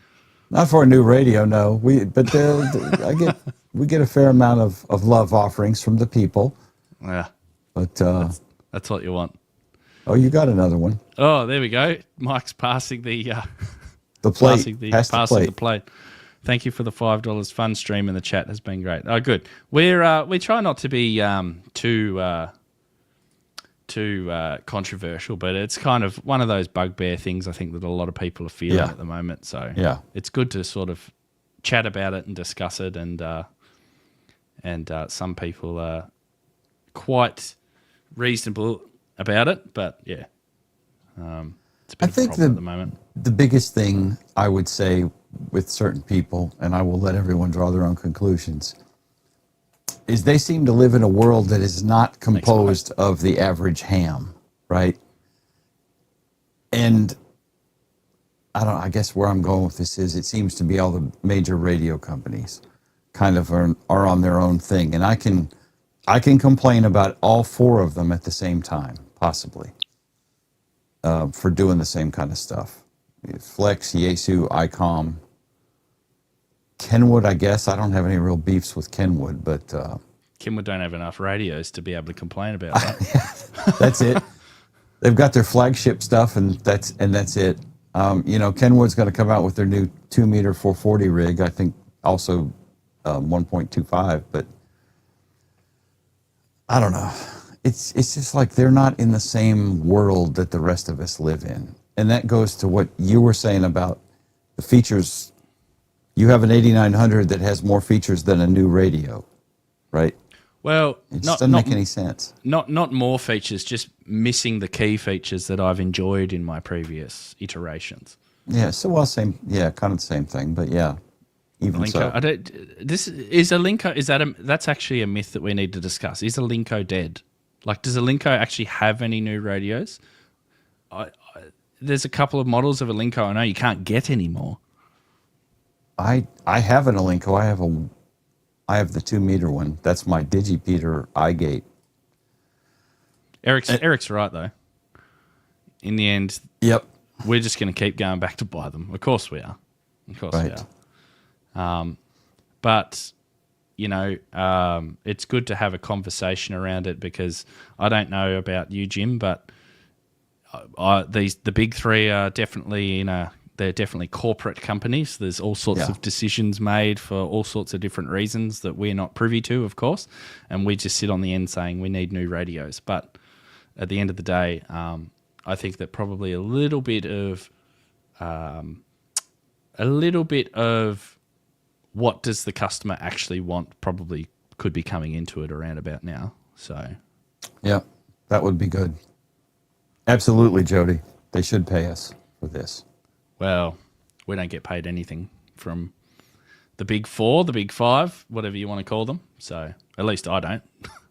Not for a new radio, no. We get a fair amount of love offerings from the people. Yeah, but that's what you want. Oh, you got another one. Oh, there we go. Mike's passing the plate. Passing the plate. Thank you for the $5 fun stream in the chat. Has been great. Oh, good. We try not to be too controversial, but it's kind of one of those bugbear things I think that a lot of people are feeling at the moment. So it's good to sort of chat about it and discuss it, and some people are quite reasonable about it, but it's a bit of a problem at the moment. The biggest thing I would say with certain people, and I will let everyone draw their own conclusions, is they seem to live in a world that is not composed of the average ham, right? And I guess where I'm going with this is it seems to be all the major radio companies kind of are on their own thing. And I can complain about all four of them at the same time, possibly, for doing the same kind of stuff. Flex, Yaesu, ICOM, Kenwood, I guess. I don't have any real beefs with Kenwood, but... Kenwood don't have enough radios to be able to complain about that. That's it. They've got their flagship stuff, and that's it. Kenwood's going to come out with their new 2-meter 440 rig, I think also 1.25, but I don't know. It's just like they're not in the same world that the rest of us live in. And that goes to what you were saying about the features. You have an 8900 that has more features than a new radio, right? Well, it just doesn't make any sense. Not more features, just missing the key features that I've enjoyed in my previous iterations. Yeah, kind of the same thing, but yeah, even Linko, so. That's actually a myth that we need to discuss. Is a Linko dead? Like, does a Linko actually have any new radios? There's a couple of models of a Linko I know you can't get anymore. I have an Alinco. I have the 2-meter one. That's my Digipeater iGate. Eric's right though. In the end, yep, we're just going to keep going back to buy them. Of course we are. Of course we are. But it's good to have a conversation around it, because I don't know about you, Jim, but the big three are definitely they're definitely corporate companies. There's all sorts of decisions made for all sorts of different reasons that we're not privy to, of course, and we just sit on the end saying we need new radios. But at the end of the day, I think that probably a little bit of what does the customer actually want probably could be coming into it around about now. So, yeah, that would be good. Absolutely, Jody. They should pay us for this. Well, we don't get paid anything from the big four, the big five, whatever you want to call them. So at least I don't.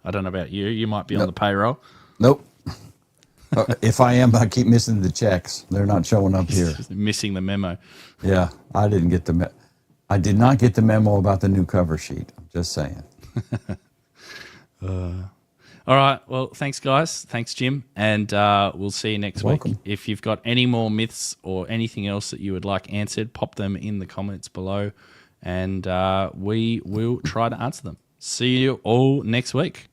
I don't know about you. You might be on the payroll. Nope. If I am, I keep missing the checks. They're not showing up here. Missing the memo. Yeah, I didn't get I did not get the memo about the new cover sheet. I'm just saying. All right. Well, thanks, guys. Thanks, Jim. And we'll see you next week. If you've got any more myths or anything else that you would like answered, pop them in the comments below, and we will try to answer them. see you all next week.